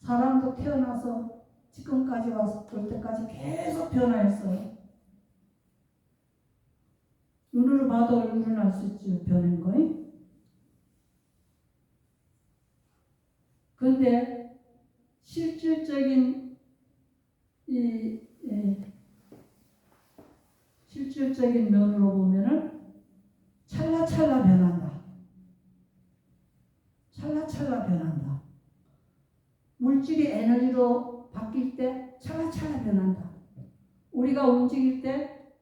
사람도 태어나서 지금까지 와서 올 때까지 계속 변화했어요. 눈으로 봐도 얼굴은 알 수 있죠. 변한 거예요. 근데 실질적인 실질적인 면으로 보면은 찰나찰나 변한다. 찰나찰나 변한다. 물질이 에너지로 바뀔 때 찰나찰나 변한다. 우리가 움직일 때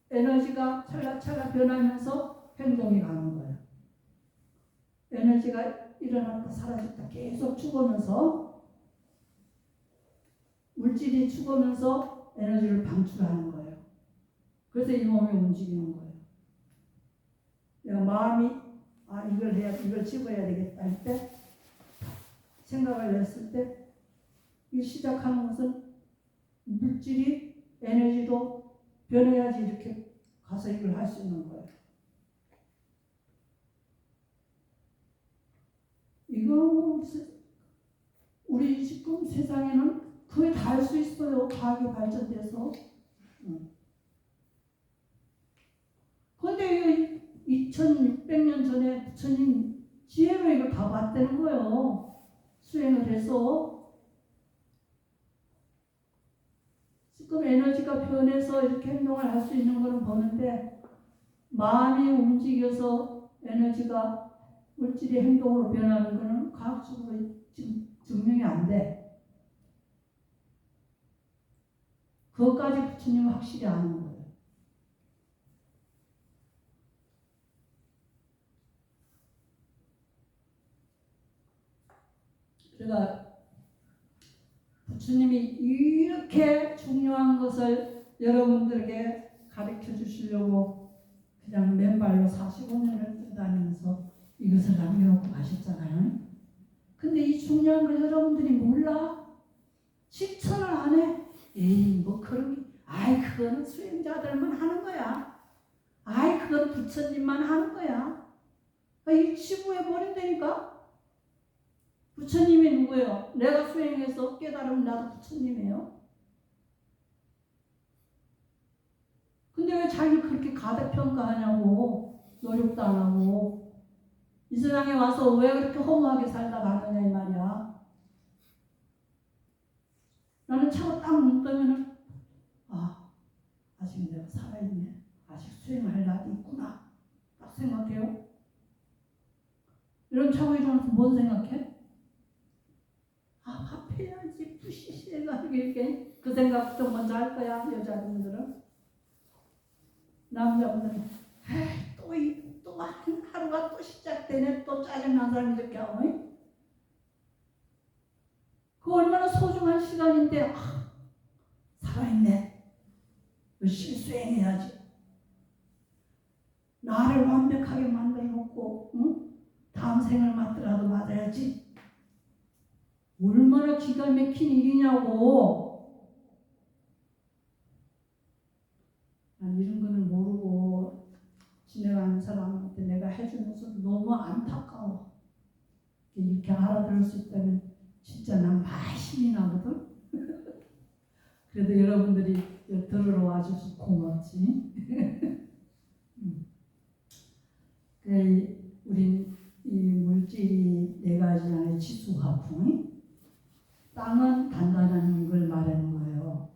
에너지가 찰나찰나 변하면서 행동이 가는 거예요. 에너지가 일어났다 사라졌다 계속 죽으면서 물질이 죽으면서 에너지를 방출하는 거예요. 그래서 이 몸이 움직이는 거예요. 내가 마음이 이걸 집어야 되겠다 할 때 생각을 냈을 때 이 시작하는 것은 물질이 에너지도 변해야지 이렇게 가서 이걸 할 수 있는 거예요. 이거 우리 지금 세상에는 거의 다 할 수 있어요. 과학이 발전돼서. 그런데 2600년 전에 부처님 지혜로 이걸 다 봤다는 거예요. 수행을 해서. 지금 에너지가 변해서 이렇게 행동을 할 수 있는 거는 보는데 마음이 움직여서 에너지가 물질의 행동으로 변하는 거는 과학적으로 지금 증명이 안 돼. 그것까지 부처님은 확실히 아는 거예요. 그러니까 부처님이 이렇게 중요한 것을 여러분들에게 가르쳐 주시려고 그냥 맨발로 45년을 다니면서 이것을 남겨놓고 가셨잖아요. 근데 이 중요한 걸 여러분들이 몰라? 실천을 안 해? 에이 뭐 그런 게 그거는 수행자들만 하는 거야. 그건 부처님만 하는 거야. 이 치부해버린다니까? 부처님이 누구예요? 내가 수행해서 깨달으면 나도 부처님이에요. 근데 왜 자기를 그렇게 가대평가하냐고. 노력도 안 하고. 이 세상에 와서 왜 그렇게 허무하게 살다 가느냐 이 말이야. 나는 차고 딱 눈 뜨면은 아직 내가 살아있네. 아직 수행할 날이 있구나. 딱 생각해요. 이런 차고 일어나서 뭔 생각해? 밥해야지 부시시해가지고 이렇게 그 생각부터 먼저 할 거야. 여자분들은. 남자분들은 또 하루가 또 시작되네. 또 짜증난 사람이 이렇게 하고. 그 얼마나 소중한 시간인데 살아있네. 열심히 수행해야지. 나를 완벽하게 만들어 놓고 다음 생을 맞더라도 맞아야지. 얼마나 기가 막힌 일이냐고. 난 이런 거는 모르고 지내가는 사람한테 내가 해준 모습 너무 안타까워. 이렇게 알아들을 수 있다면 진짜 난 많이 힘이 나거든. 그래도 여러분들이 들으러 와줘서 고맙지. 우린 이 물질이 네 가지잖아요. 지수화풍. 땅은 단단한 걸 말하는 거예요.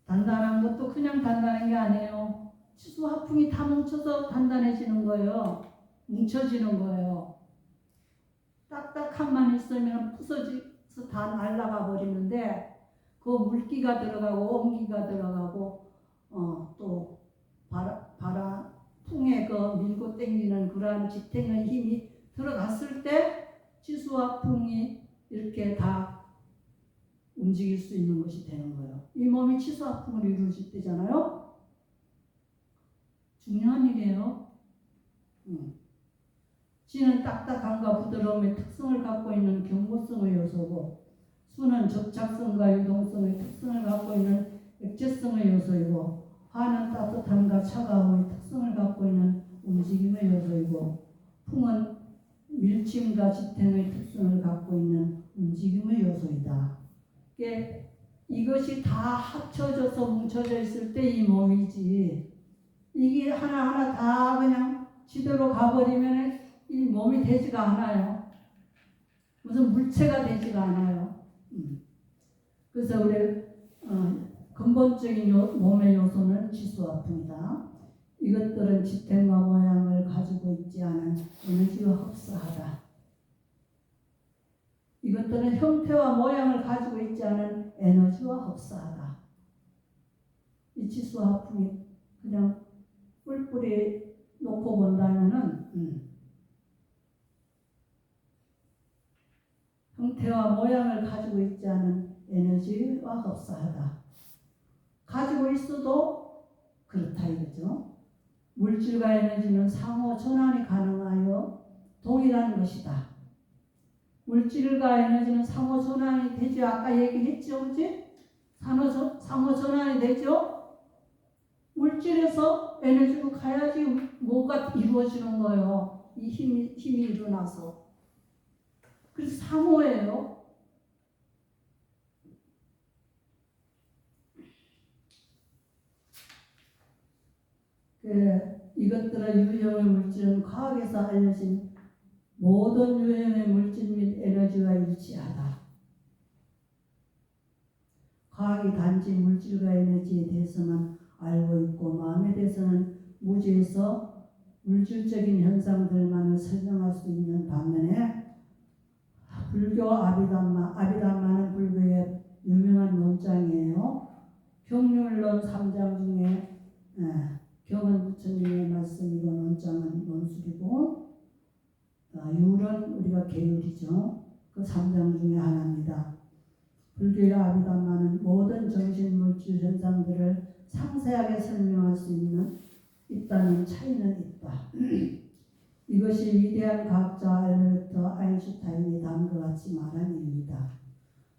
단단한 것도 그냥 단단한 게 아니에요. 치수 화풍이 다 뭉쳐서 단단해지는 거예요. 뭉쳐지는 거예요. 딱딱함만 있으면 부서져서 다 날아가 버리는데 그 물기가 들어가고 온기가 들어가고 또 바람 풍에 그 밀고 당기는 그러한 지탱의 힘이 들어갔을 때 치수와 풍이 이렇게 다 움직일 수 있는 것이 되는 거예요. 이 몸이 치수와 풍을 이루어질 때잖아요. 중요한 일이에요. 지는 딱딱함과 부드러움의 특성을 갖고 있는 경고성의 요소고, 수는 접착성과 유동성의 특성을 갖고 있는 액체성의 요소이고, 화는 따뜻함과 차가움의 특성을 갖고 있는 움직임의 요소이고, 풍은 밀침과 지탱의 특성을 갖고 있는 움직임의 요소이다. 이것이 다 합쳐져서 뭉쳐져 있을 때 이 몸이지, 이게 하나하나 다 그냥 지대로 가버리면 이 몸이 되지가 않아요. 무슨 물체가 되지가 않아요. 그래서 우리 근본적인 몸의 요소는 치수와 풍이다. 이것들은 지탱과 모양을 가지고 있지 않은 에너지와 흡사하다. 이것들은 형태와 모양을 가지고 있지 않은 에너지와 흡사하다. 이 치수와 풍이 그냥 뿔뿔이 놓고 본다면은 형태와 모양을 가지고 있지 않은 에너지와 흡사하다. 가지고 있어도 그렇다 이거죠. 물질과 에너지는 상호 전환이 가능하여 동일한 것이다. 물질과 에너지는 상호 전환이 되죠. 아까 얘기했죠, 그렇지? 상호 전환이 되죠. 물질에서 에너지로 가야지 뭐가 이루어지는 거예요. 이 힘이 일어나서. 그래서 상호예요. 이것들의 유형의 물질은 과학에서 알려진 모든 유형의 물질 및 에너지와 일치하다. 과학이 단지 물질과 에너지에 대해서만 알고 있고 마음에 대해서는 무지에서 물질적인 현상들만을 설명할 수 있는 반면에 불교 아비담마는 불교의 유명한 논장이에요. 경륜론 3장 중에 경은 부처님의 말씀이고 논장은 논술이고 율은 우리가 계율이죠. 그 3장 중에 하나입니다. 불교의 아비담마는 모든 정신물질 현상들을 상세하게 설명할 수 있다는 차이는 있다. 이것이 위대한 과학자 알베르트 아인슈타인이 다음과 같이 말한 이유이다.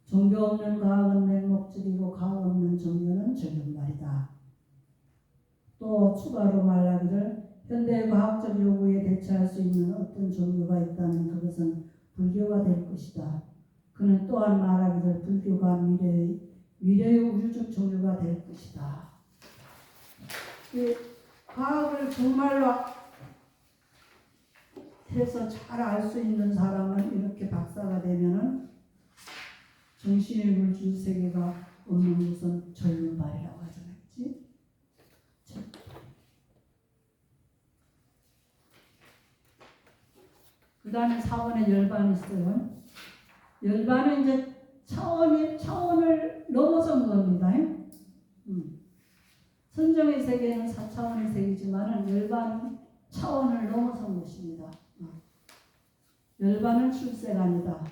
종교 없는 과학은 맹목적이고 과학 없는 종교는 절름발이다. 또 추가로 말하기를 현대의 과학적 요구에 대처할 수 있는 어떤 종교가 있다면 그것은 불교가 될 것이다. 그는 또한 말하기를 불교가 미래의 우주적 종교가 될 것이다. 과학을 정말로 해서 잘 알 수 있는 사람은 이렇게 박사가 되면은 정신의 물질 세계가 없는 것은 절름발이라고 하잖아요. 그렇지? 그 다음에 4번에 열반이 있어요. 열반은 이제 차원을 넘어선 겁니다. 선정의 세계는 4차원의 세계지만 열반은 차원을 넘어선 것입니다. 열반은 출세가 아니다.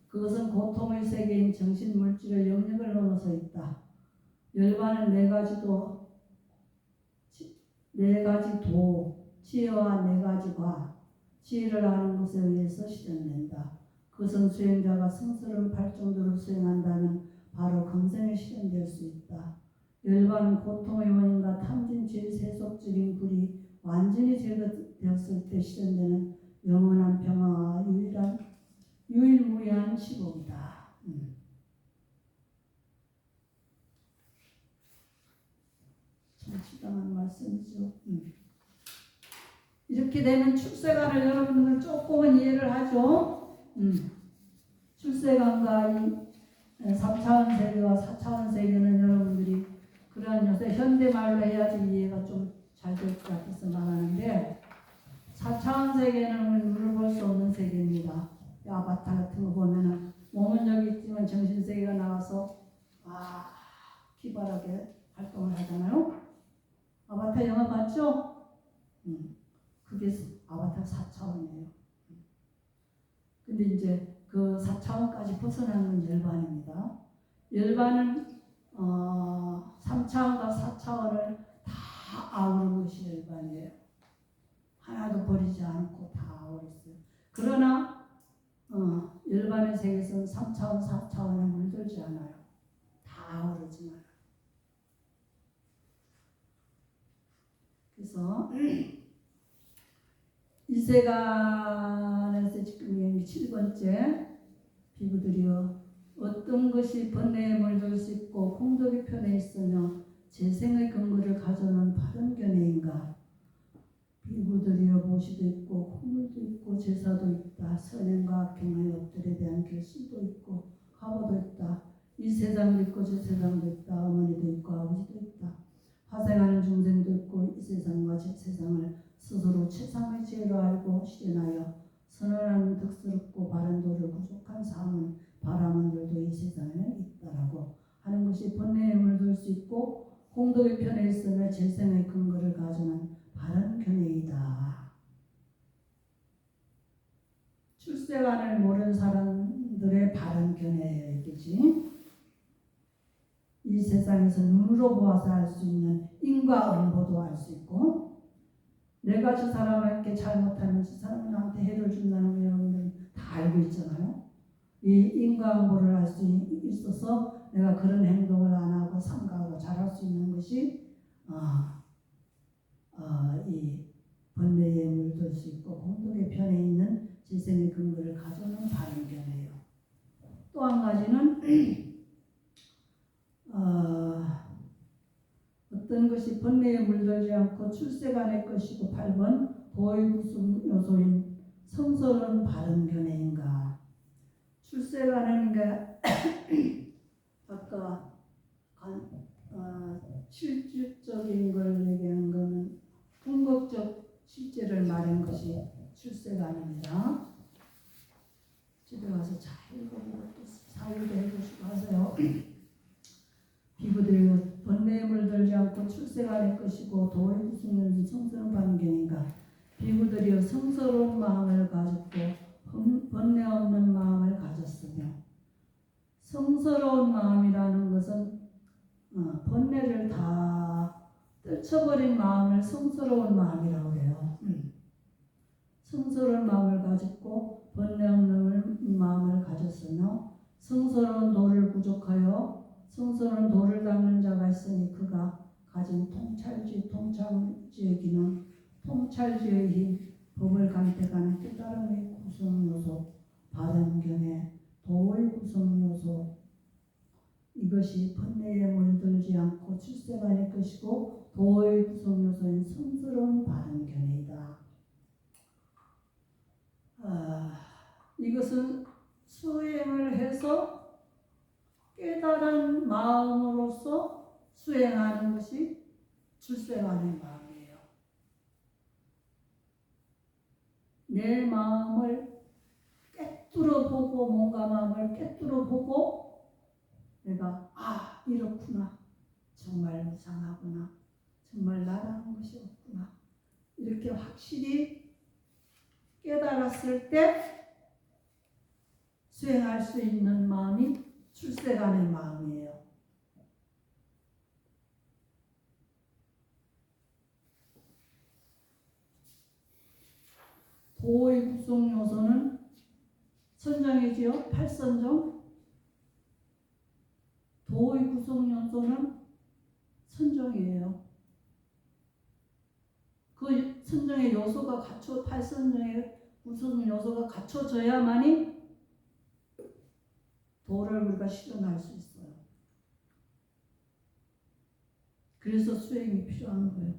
그것은 고통의 세계인 정신물질의 영역을 넘어서 있다. 열반은 네 가지 도, 지혜와 네 가지 과, 지혜를 아는 것에 의해서 실현된다. 그것은 수행자가 성스러운 발정도를 수행한다면 바로 금생에 실현될 수 있다. 열반은 고통의 원인과 탐진치의 세속적인 불이 완전히 제거되었을 때 실현되는 영원한 평화와 유일무이한 시복이다. 참 시당한 말씀이죠. 이렇게 되면 출세관을 여러분들 조금은 이해를 하죠. 출세관과 이 3차원 세계와 4차원 세계는 여러분들이 그러한 요새 현대말로 해야지 이해가 좀 잘 될 것 같아서 말하는데 4차원 세계는 물어볼 수 없는 세계입니다. 아바타 같은 거 보면은 몸은 여기 있지만 정신세계가 나와서 기발하게 활동을 하잖아요. 아바타 영화 봤죠? 그게 아바타 4차원이에요. 근데 이제 그 4차원까지 벗어나는 열반입니다. 열반은 3차원과 4차원을 다 아우르는 것이 열반이에요. 하나도 버리지 않고 다 아우르었어요. 그러나 열반의 세계에서는 3차원, 4차원에 물들지 않아요. 다 아우르지만. 그래서 이 세간에서 지금 7번째 비구들이여 어떤 것이 번뇌에 물들 수 있고 공덕의 편에 있으며 재생의 근거를 가져오는 바른 견해인가. 비구들이여 보시도 있고 콧물도 있고 제사도 있다. 선행과 악행의 업들에 대한 결심도 있고 가보도 있다. 이 세상도 있고 저 세상도 있다. 어머니도 있고 아버지도 있다. 화생하는 중생도 있고 이 세상과 저 세상을 스스로 최상의 지혜로 알고 실현하여 선언하는 덕스럽고 바른 도를 부족한 삶은 바라는 들도 이 세상에는 있다라고 하는 것이 번뇌에 물들 수 있고 공덕의 편에 있으며 재생의 근거를 가져는 바른 견해이다. 출세관을 모르는 사람들의 바른 견해예요. 이게지. 이 세상에서 눈으로 보아서 알 수 있는 인과 응보도 알 수 있고 내가 저 사람에게 잘못하면 저 사람은 나한테 해를 준다는 거 여러분들 다 알고 있잖아요. 이 인과 응보를 알 수 있어서 내가 그런 행동을 안 하고 삼가하고 잘할 수 있는 것이 이 번뇌에 물들 수 있고 공덕의 편에 있는 지생의 근거를 가져오는 바른 견해예요. 또 한 가지는 어떤 것이 번뇌에 물들지 않고 출세간의 것이고 8번 도의 구성 요소인 성스러운 바른 견해인가. 출세간은 아까 실질적인 걸 얘기하는 것은 궁극적 실제를 말한 것이 출세간입니다. 집에 가서 잘 읽어보고 또 사유도 해보시고 하세요. 비구들이 번뇌에 물들지 않고 출세간의 것이고 도의 구성은 성스러운 반견인가. 비구들이 성스러운 마음을 가졌고 번뇌 없는 마음을 가졌으며 성스러운 마음이라는 것은 번뇌를 다 떨쳐버린 마음을 성스러운 마음이라고 해요. 성스러운 마음을 가졌고 번뇌 없는 마음을 가졌으며 성스러운 도를 부족하여 성스러운 도를 닦는 자가 있으니 그가 가진 통찰지의 기능, 통찰지의 힘, 법을 간택하는 깨달음의 구성요소, 바른 견해, 도의 구성요소, 이것이 번뇌에 물들지 않고 출세간의 것이고 도의 구성요소인 성스러운 바른 견해이다. 이것은 수행을 해서 깨달은 마음으로서 수행하는 것이 출세간의 마음이에요. 내 마음을 깨뚫어 보고 뭔가 마음을 깨뚫어 보고 내가 이렇구나. 정말 무상하구나. 정말 나라는 것이 없구나. 이렇게 확실히 깨달았을 때 수행할 수 있는 마음이 출세간의 마음이에요. 도의 구성 요소는 선정이지요. 8선정. 도의 구성 요소는 선정이에요. 그 선정의 요소가 8선정의 구성 요소가 갖춰져야만이 도를 우리가 실현할 수 있어요. 그래서 수행이 필요한 거예요.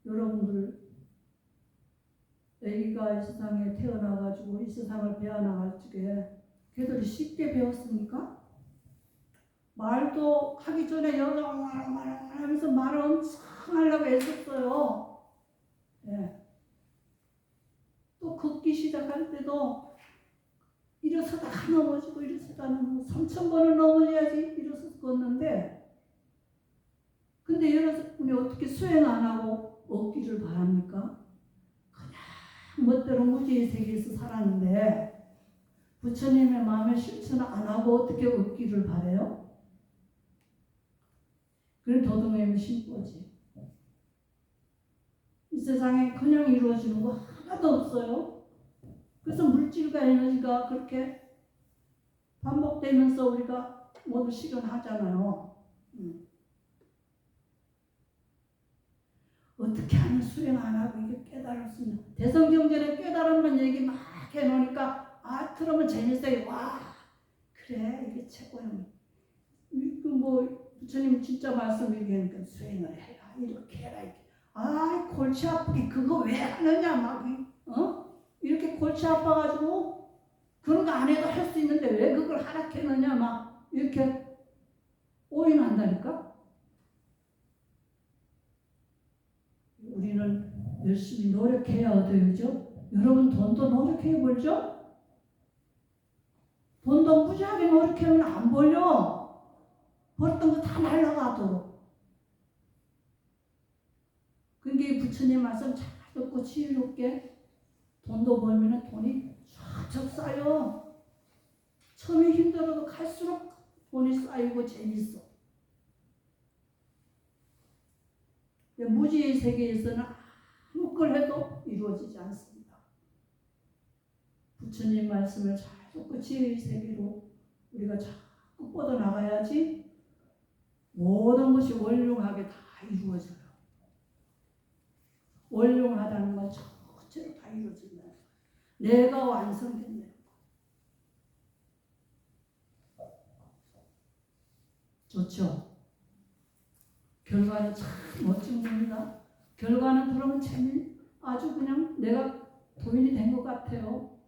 여러분들 아기가 이 세상에 태어나가지고 이 세상을 배워나갈 적에 걔들이 쉽게 배웠습니까? 말도 하기 전에 여자가 말 하면서 말을 엄청 하려고 애썼어요. 예. 또 걷기 시작할 때도 일어서다 넘어지고 일어서다 넘어지고 3,000번을 넘어져야지 일어서서 걷는데, 근데 여러분이 어떻게 수행 안 하고 얻기를 바랍니까? 그냥 멋대로 무지의 세계에서 살았는데 부처님의 마음에 실천을 안 하고 어떻게 얻기를 바래요? 그래 도둑놈이 신고지. 이 세상에 그냥 이루어지는 거 하나도 없어요. 그래서 물질과 에너지가 그렇게 반복되면서 우리가 모두 실현하잖아요. 어떻게 하면 수행 안 하고 이게 깨달을 수 있나? 대성경전에 깨달음만 얘기 막 해놓으니까 들으면 재밌어요. 와, 그래 이게 최고야. 뭐 부처님 진짜 말씀 얘기하니까 수행을 해라, 이렇게 해라, 이렇게. 골치 아프게 그거 왜 하느냐 막 이렇게 골치 아파가지고 그런 거 안 해도 할 수 있는데 왜 그걸 하락했느냐 막 이렇게 오인한다니까. 우리는 열심히 노력해야 얻어야죠. 여러분 돈도 노력해 벌죠? 돈도 무지하게 노력하면 안 벌려. 벌었던 거 다 날라가도록. 그러니까 부처님 말씀 잘 듣고 지혜롭게 돈도 벌면 돈이 쫙쫙 쌓여. 처음에 힘들어도 갈수록 돈이 쌓이고 재밌어. 무지의 세계에서는 아무 걸 해도 이루어지지 않습니다. 부처님 말씀을 잘 듣고 지혜의 세계로 우리가 자꾸 뻗어나가야지 모든 것이 원룡하게 다 이루어져요. 원룡하다는 건 전체로 다 이루어진다. 내가 완성된다. 좋죠? 결과는 참 멋진 겁니다. 결과는 그러면 아주 그냥 내가 도인이 된 것 같아요.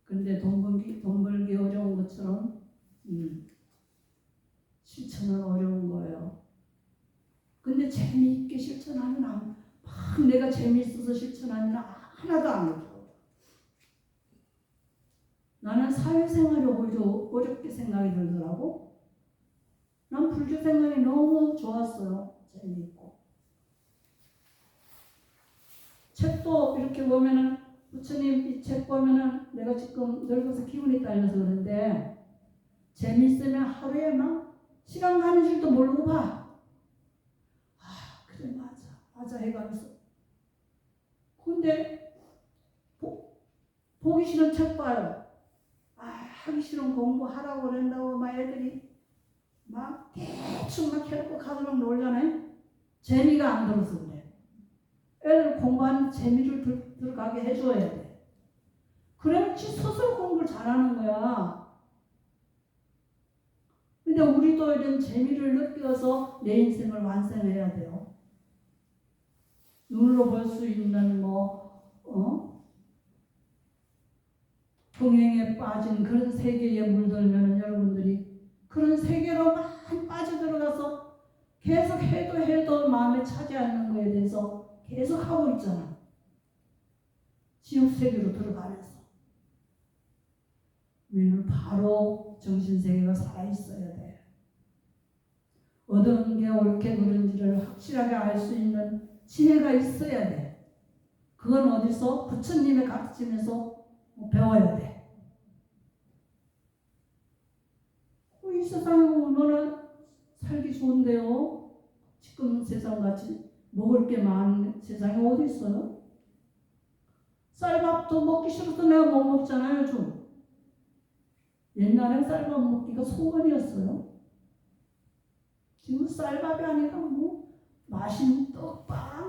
근데 돈 벌기 어려운 것처럼 실천은 어려운 거예요. 근데 재미있게 실천하면 막 내가 재미있어서 실천하면 하나도 안 어려워. 나는 사회생활이 오히려 어렵게 생각이 들더라고. 난 불교 생활이 너무 좋았어요. 재미있고. 책도 이렇게 보면은 부처님 이 책 보면은 내가 지금 늙어서 기운이 딸려서 그런데 재미있으면 하루에 막 시간 가는 줄도 모르고 봐. 그래 맞아 해가면서. 근데 보기 싫은 책 봐요. 하기 싫은 공부하라고 그런다고 막 애들이 막 대충 막 해놓고 가서 놀잖아요. 재미가 안 들어서 그래. 애들 공부하는 재미를 들어가게 해줘야 돼. 그래야지 스스로 공부를 잘하는 거야. 근데 우리도 이런 재미를 느껴서 내 인생을 완성해야 돼요. 눈으로 볼 수 있는 동행에 빠진 그런 세계에 물들면 여러분들이 그런 세계로 많이 빠져들어가서 계속 해도 마음에 차지 않는 거에 대해서 계속 하고 있잖아. 지옥 세계로 들어가면서. 우리는 바로 정신세계가 살아있어야 돼. 어떤 게 옳게 그른지를 확실하게 알 수 있는 지혜가 있어야 돼. 그건 어디서? 부처님의 가르침에서 배워야 돼. 이 세상에 얼마나 살기 좋은데요. 지금 세상같이 먹을 게 많은 세상에 어디 있어요? 쌀밥도 먹기 싫어서 내가 못 먹잖아요. 요즘. 옛날에 쌀밥 먹기가 소원이었어요. 지금 쌀밥이 아니라 맛있는 떡빵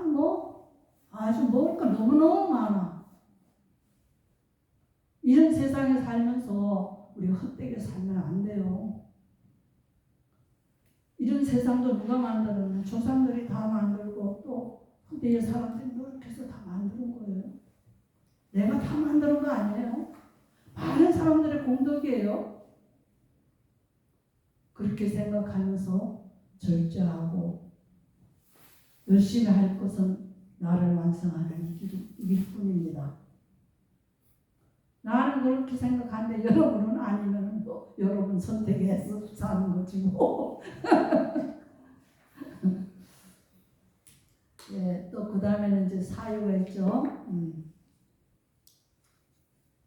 아주 먹을 거 너무너무 많아. 이런 세상에 살면서 우리가 헛되게 살면 안 돼요. 이런 세상도 누가 만들었냐? 조상들이 다 만들고 또 후대의 사람들이 노력해서 다 만드는 거예요. 내가 다 만드는 거 아니에요. 많은 사람들의 공덕이에요. 그렇게 생각하면서 절제하고 열심히 할 것은 나를 완성하는 일 뿐입니다. 나는 그렇게 생각하는데 여러분은 아니면 뭐 여러분 선택해서 사는 거지 뭐. 예, 또 그 다음에는 이제 사유가 있죠.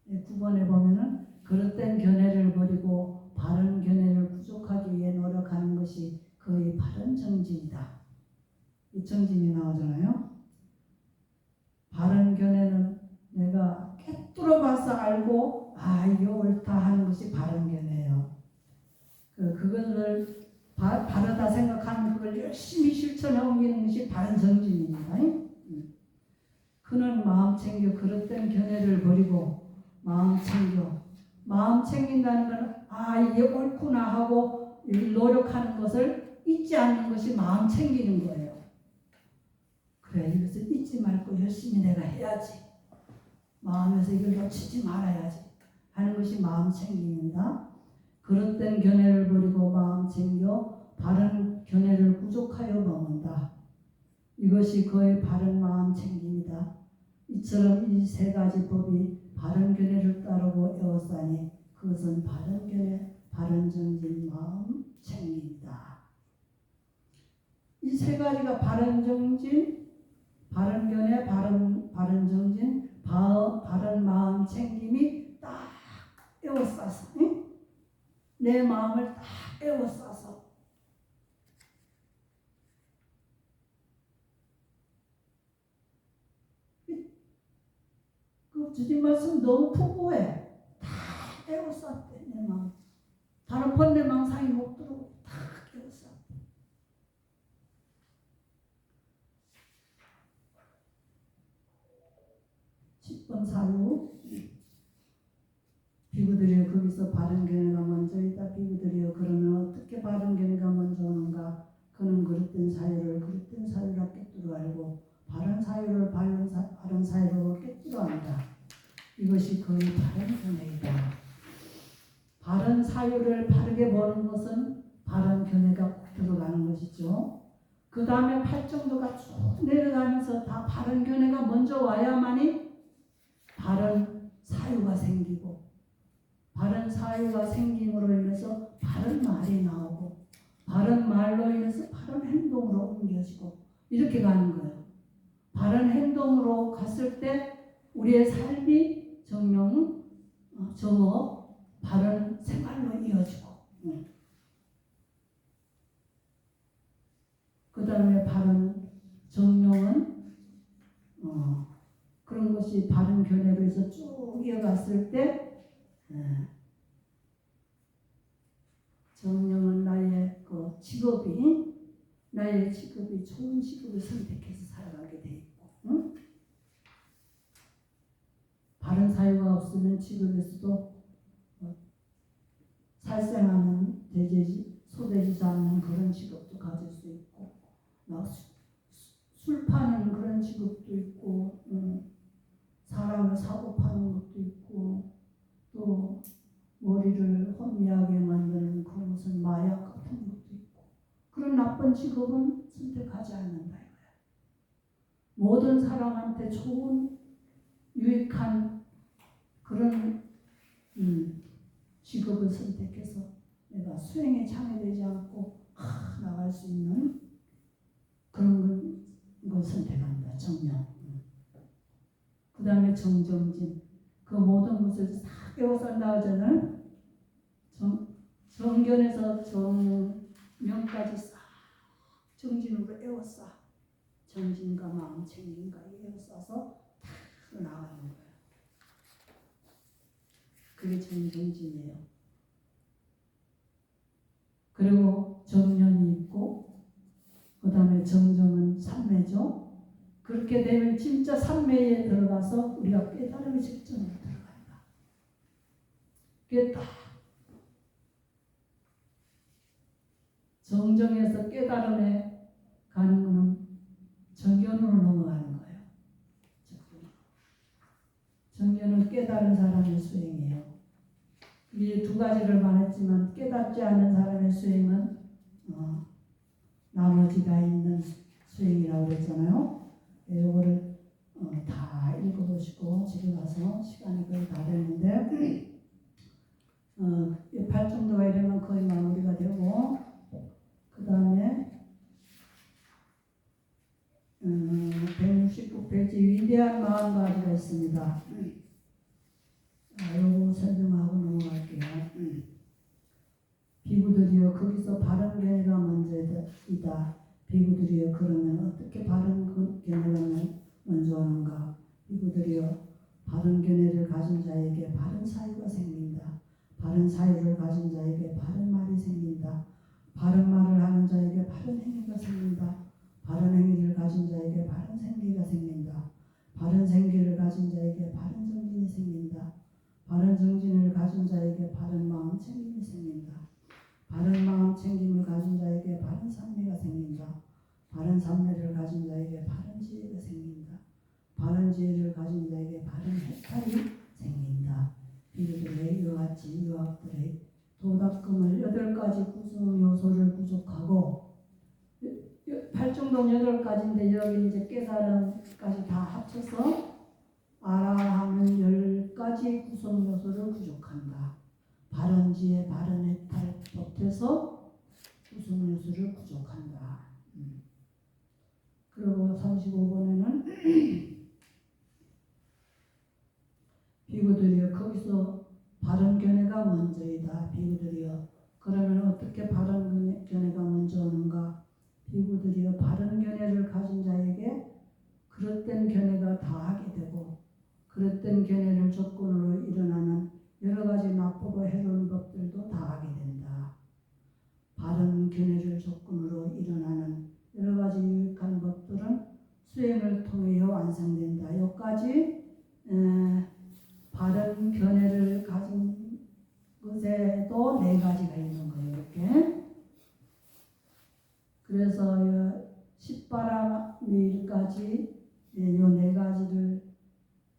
9번에 보면은 그릇된 견해를 버리고 바른 견해를 구족하기 위해 노력하는 것이 그의 바른 정진이다. 이 정진이 나오잖아요. 바른 견해는 내가 깨뚫어 봐서 알고 이게 옳다 하는 것이 바른 견해예요. 그것을 바르다 생각하는 그걸 열심히 실천해 옮기는 것이 바른 정진입니다. 그는 마음 챙겨 그릇된 견해를 버리고 마음 챙긴다는 건 이게 옳구나 하고 노력하는 것을 잊지 않는 것이 마음 챙기는 거예요. 그래, 이것을 잊지 말고 열심히 내가 해야지. 마음에서 이걸 놓치지 말아야지 하는 것이 마음 챙김입니다. 그릇된 견해를 버리고 마음 챙겨 바른 견해를 구족하여 먹는다. 이것이 그의 바른 마음 챙김이다. 이처럼 이 세 가지 법이 바른 견해를 따르고 애워싸니 그것은 바른 견해, 바른 정진, 마음 챙김이다. 이 세 가지가 바른 정진, 바른 견해, 바른 정진, 바른 마음 챙김이 딱 에워싸서 내 마음을 딱 에워싸서 그 주님 말씀 너무 풍부해. 다 에워쌌대 내 마음. 다른 번뇌 망상이 못 들어오고 다 에워쌌대. 10번 사유 비구들이여 거기서 바른 견해가 먼저이다. 비구들이여 그러면 어떻게 바른 견해가 먼저 오는가. 그는 그릇된 사유를 그릇된 사유라 깨뜨려 알고 바른 사유를 바른 사유로 깨뜨려 안다. 이것이 그의 바른 견해이다. 바른 사유를 바르게 보는 것은 바른 견해가 들어가는 것이죠. 그 다음에 8정도가 쭉 내려가면서 다 바른 견해가 먼저 와야만이 바른 사유가 생기고 바른 사유가 생김으로 인해서 바른 말이 나오고 바른 말로 인해서 바른 행동으로 옮겨지고 이렇게 가는 거예요. 바른 행동으로 갔을 때 우리의 삶이 정령 정어 바른 생활로 이어지고 그 다음에 바른 정령은 그런 것이 바른 견해로 해서 쭉 이어갔을 때 정령은 나의 그 직업이 좋은 직업을 선택해서 살아가게 돼 있고 바른 사유가 없으면 직업에서도 살생하는 소되지 않는 그런 직업도 가질 수 있고 술 파는 그런 직업도 있고 사람을 사고 파는 것도 있고 또 머리를 혼미하게 만드는 그 무슨 마약 같은 것도 있고 그런 나쁜 직업은 선택하지 않는다 이거야. 모든 사람한테 좋은 유익한 그런 직업을 선택해서 내가 수행에 참여되지 않고 나갈 수 있는 그런 걸 선택한다. 정령. 그 다음에 정정진. 그 모든 것을 다 깨워싼다 하잖아요. 정견에서 정명까지 싹 정진으로 에워싸. 정진과 마음 챙김과 에워싸서 다 나가는 거예요. 그게 정정진이에요. 그리고 정년이 있고 그 다음에 정정은 삼매죠. 그렇게 되면 진짜 삼매에 들어가서 우리가 깨달음의 직전으로 들어간다. 그게 딱 정정에서 깨달음에 가는 것은 정견으로 넘어가는 거예요. 정견은 깨달은 사람의 수행이에요. 이 두 가지를 말했지만 깨닫지 않은 사람의 수행은 나머지가 있는 수행이라고 그랬잖아요. 이거를 다 읽어보시고 집에 가서 시간이 거의 다 됐는데 팔정도가 이러면 거의 마무리가 되고 그 다음에 169페이지 위대한 마음가지가 있습니다. 요거 설명하고 넘어갈게요. 비구들이여 거기서 바른 견해가 먼저이다. 비구들이여 그러면 어떻게 바른 견해가 먼저 하는가? 비구들이여 바른 견해를 가진 자에게 바른 사유가 생긴다. 바른 사유를 가진 자에게 바른 말이 생긴다. 바른 말을 하는 자에게 바른 행위가 생긴다. 바른 행위를 가진 자에게 바른 생기가 생긴다. 바른 생기를 가진 자에게 바른 정진이 생긴다. 바른 정진을 가진 자에게 바른 마음 챙김이 생긴다. 바른 마음 챙김을 가진 자에게 바른 삼매가 생긴다. 바른 삼매를 가진 자에게 바른 지혜가 생긴다. 바른 지혜를 가진 자에게 바른 해탈이 생긴다. 비구들의 이와 같이 유학들의 도덕금을 8가지 구성 요소를 부족하고 팔정동 8가지인데 여기 이제 깨달음까지 다 합쳐서 아라하는 10가지 구성 요소를 부족한다. 바른 지혜, 바른 해탈, 법해서 구성 요소를 부족한다. 그리고 35번에는 비구들이여 거기서 바른 견해가 먼저이다. 비구들이여 그러면 어떻게 바른 견해가 먼저 오는가? 비구들이여 바른 견해를 가진 자에게 그릇된 견해가 다하게 되고 그릇된 견해를 조건으로 일어나는 여러 가지 나쁘고 해로운 법들도 다하게 된다. 바른 견해를 조건으로 일어나는 여러 가지 유익한 법들은 수행을 통해 완성된다. 여기까지 바른 견해를 가진 것에도 4가지가 있는 거예요. 이렇게. 그래서 10바라밀까지 이 4가지를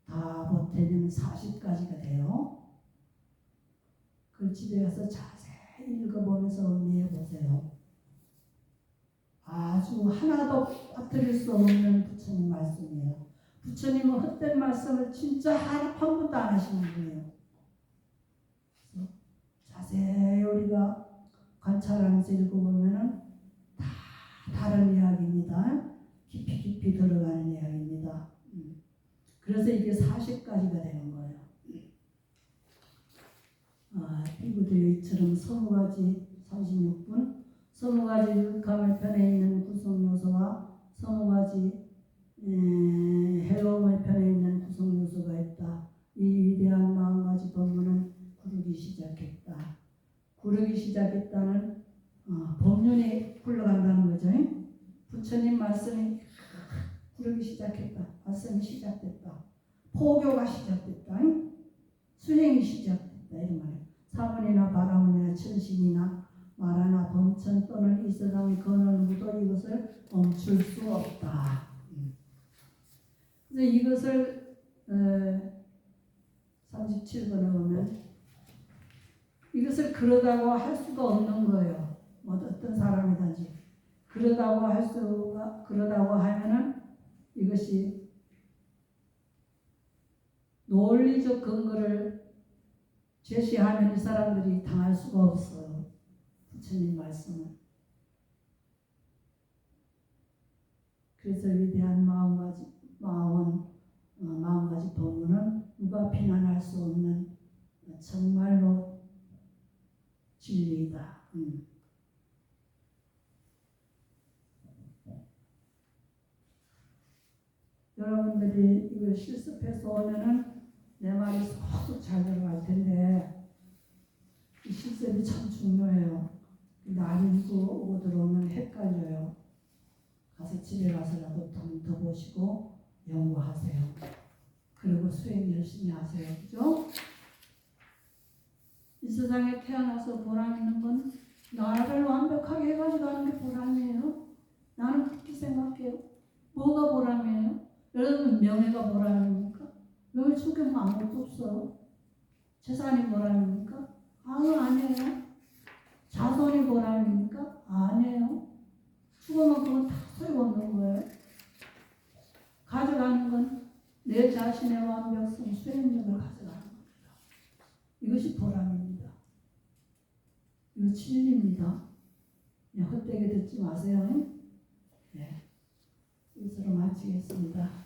다 보태면 40가지가 돼요. 그걸 집에 가서 자세히 읽어보면서 음미해 보세요. 아주 하나도 빠뜨릴 수 없는 부처님 말씀이에요. 부처님은 헛된 말씀을 진짜 한 번도 안 하시는 분이에요. 그래서 자세히 우리가 관찰하면서 읽어보면은 다 다른 이야기입니다. 깊이 들어가는 이야기입니다. 그래서 이게 40가지가 되는 거예요. 비구들이 이처럼 20가지 36분 20가지 유익함을 편에 있는 구성요소와 20가지 해로움을 편에 있는 구성요소가 있다. 이 위대한 40가지 법문은 구르기 시작했다. 구르기 시작했다는 법륜이 굴러간다는 거죠. 부처님 말씀이 구르기 시작했다. 말씀이 시작됐다. 포교가 시작됐다. 수행이 시작됐다. 이런 말이에요. 사문이나 바라문이나 천신이나 말하나 범천 또는 이 세상의 어느 누구도 이것을 멈출 수 없다. 그래서 이것을 37번에 보면 이것을 그러다고 할 수가 없는 거예요. 뭐 어떤 사람이든지 그러다고 하면은 이것이 논리적 근거를 제시하면 이 사람들이 당할 수가 없어요. 부처님 말씀은. 그래서 위대한 40가지 법문은 누가 비난할 수 없는 정말로 진리이다. 여러분들이 이걸 실습해서 오면은 내 말이 쏙 잘 들어갈 텐데 이 실습이 참 중요해요. 근데 안 읽고 들어오면 헷갈려요. 가서 집에 가서라도 좀 더 보시고 연구하세요. 그리고 수행 열심히 하세요. 그죠? 이 세상에 태어나서 보람 있는 건 나를 완벽하게 해가지고 하는 게 보람이에요. 나는 그렇게 생각해요. 뭐가 보람이에요? 여러분 명예가 보람입니까? 명예 축에는 아무것도 없어요. 재산이 보람입니까? 아니에요. 자손이 보람입니까? 아니에요. 죽으면 그건 다 소용없는 거예요. 가져가는 건 내 자신의 완벽성, 수행력을 가져가는 겁니다. 이것이 보람입니다. 이거 진리입니다. 그냥 헛되게 듣지 마세요. 네. 이것으로 마치겠습니다.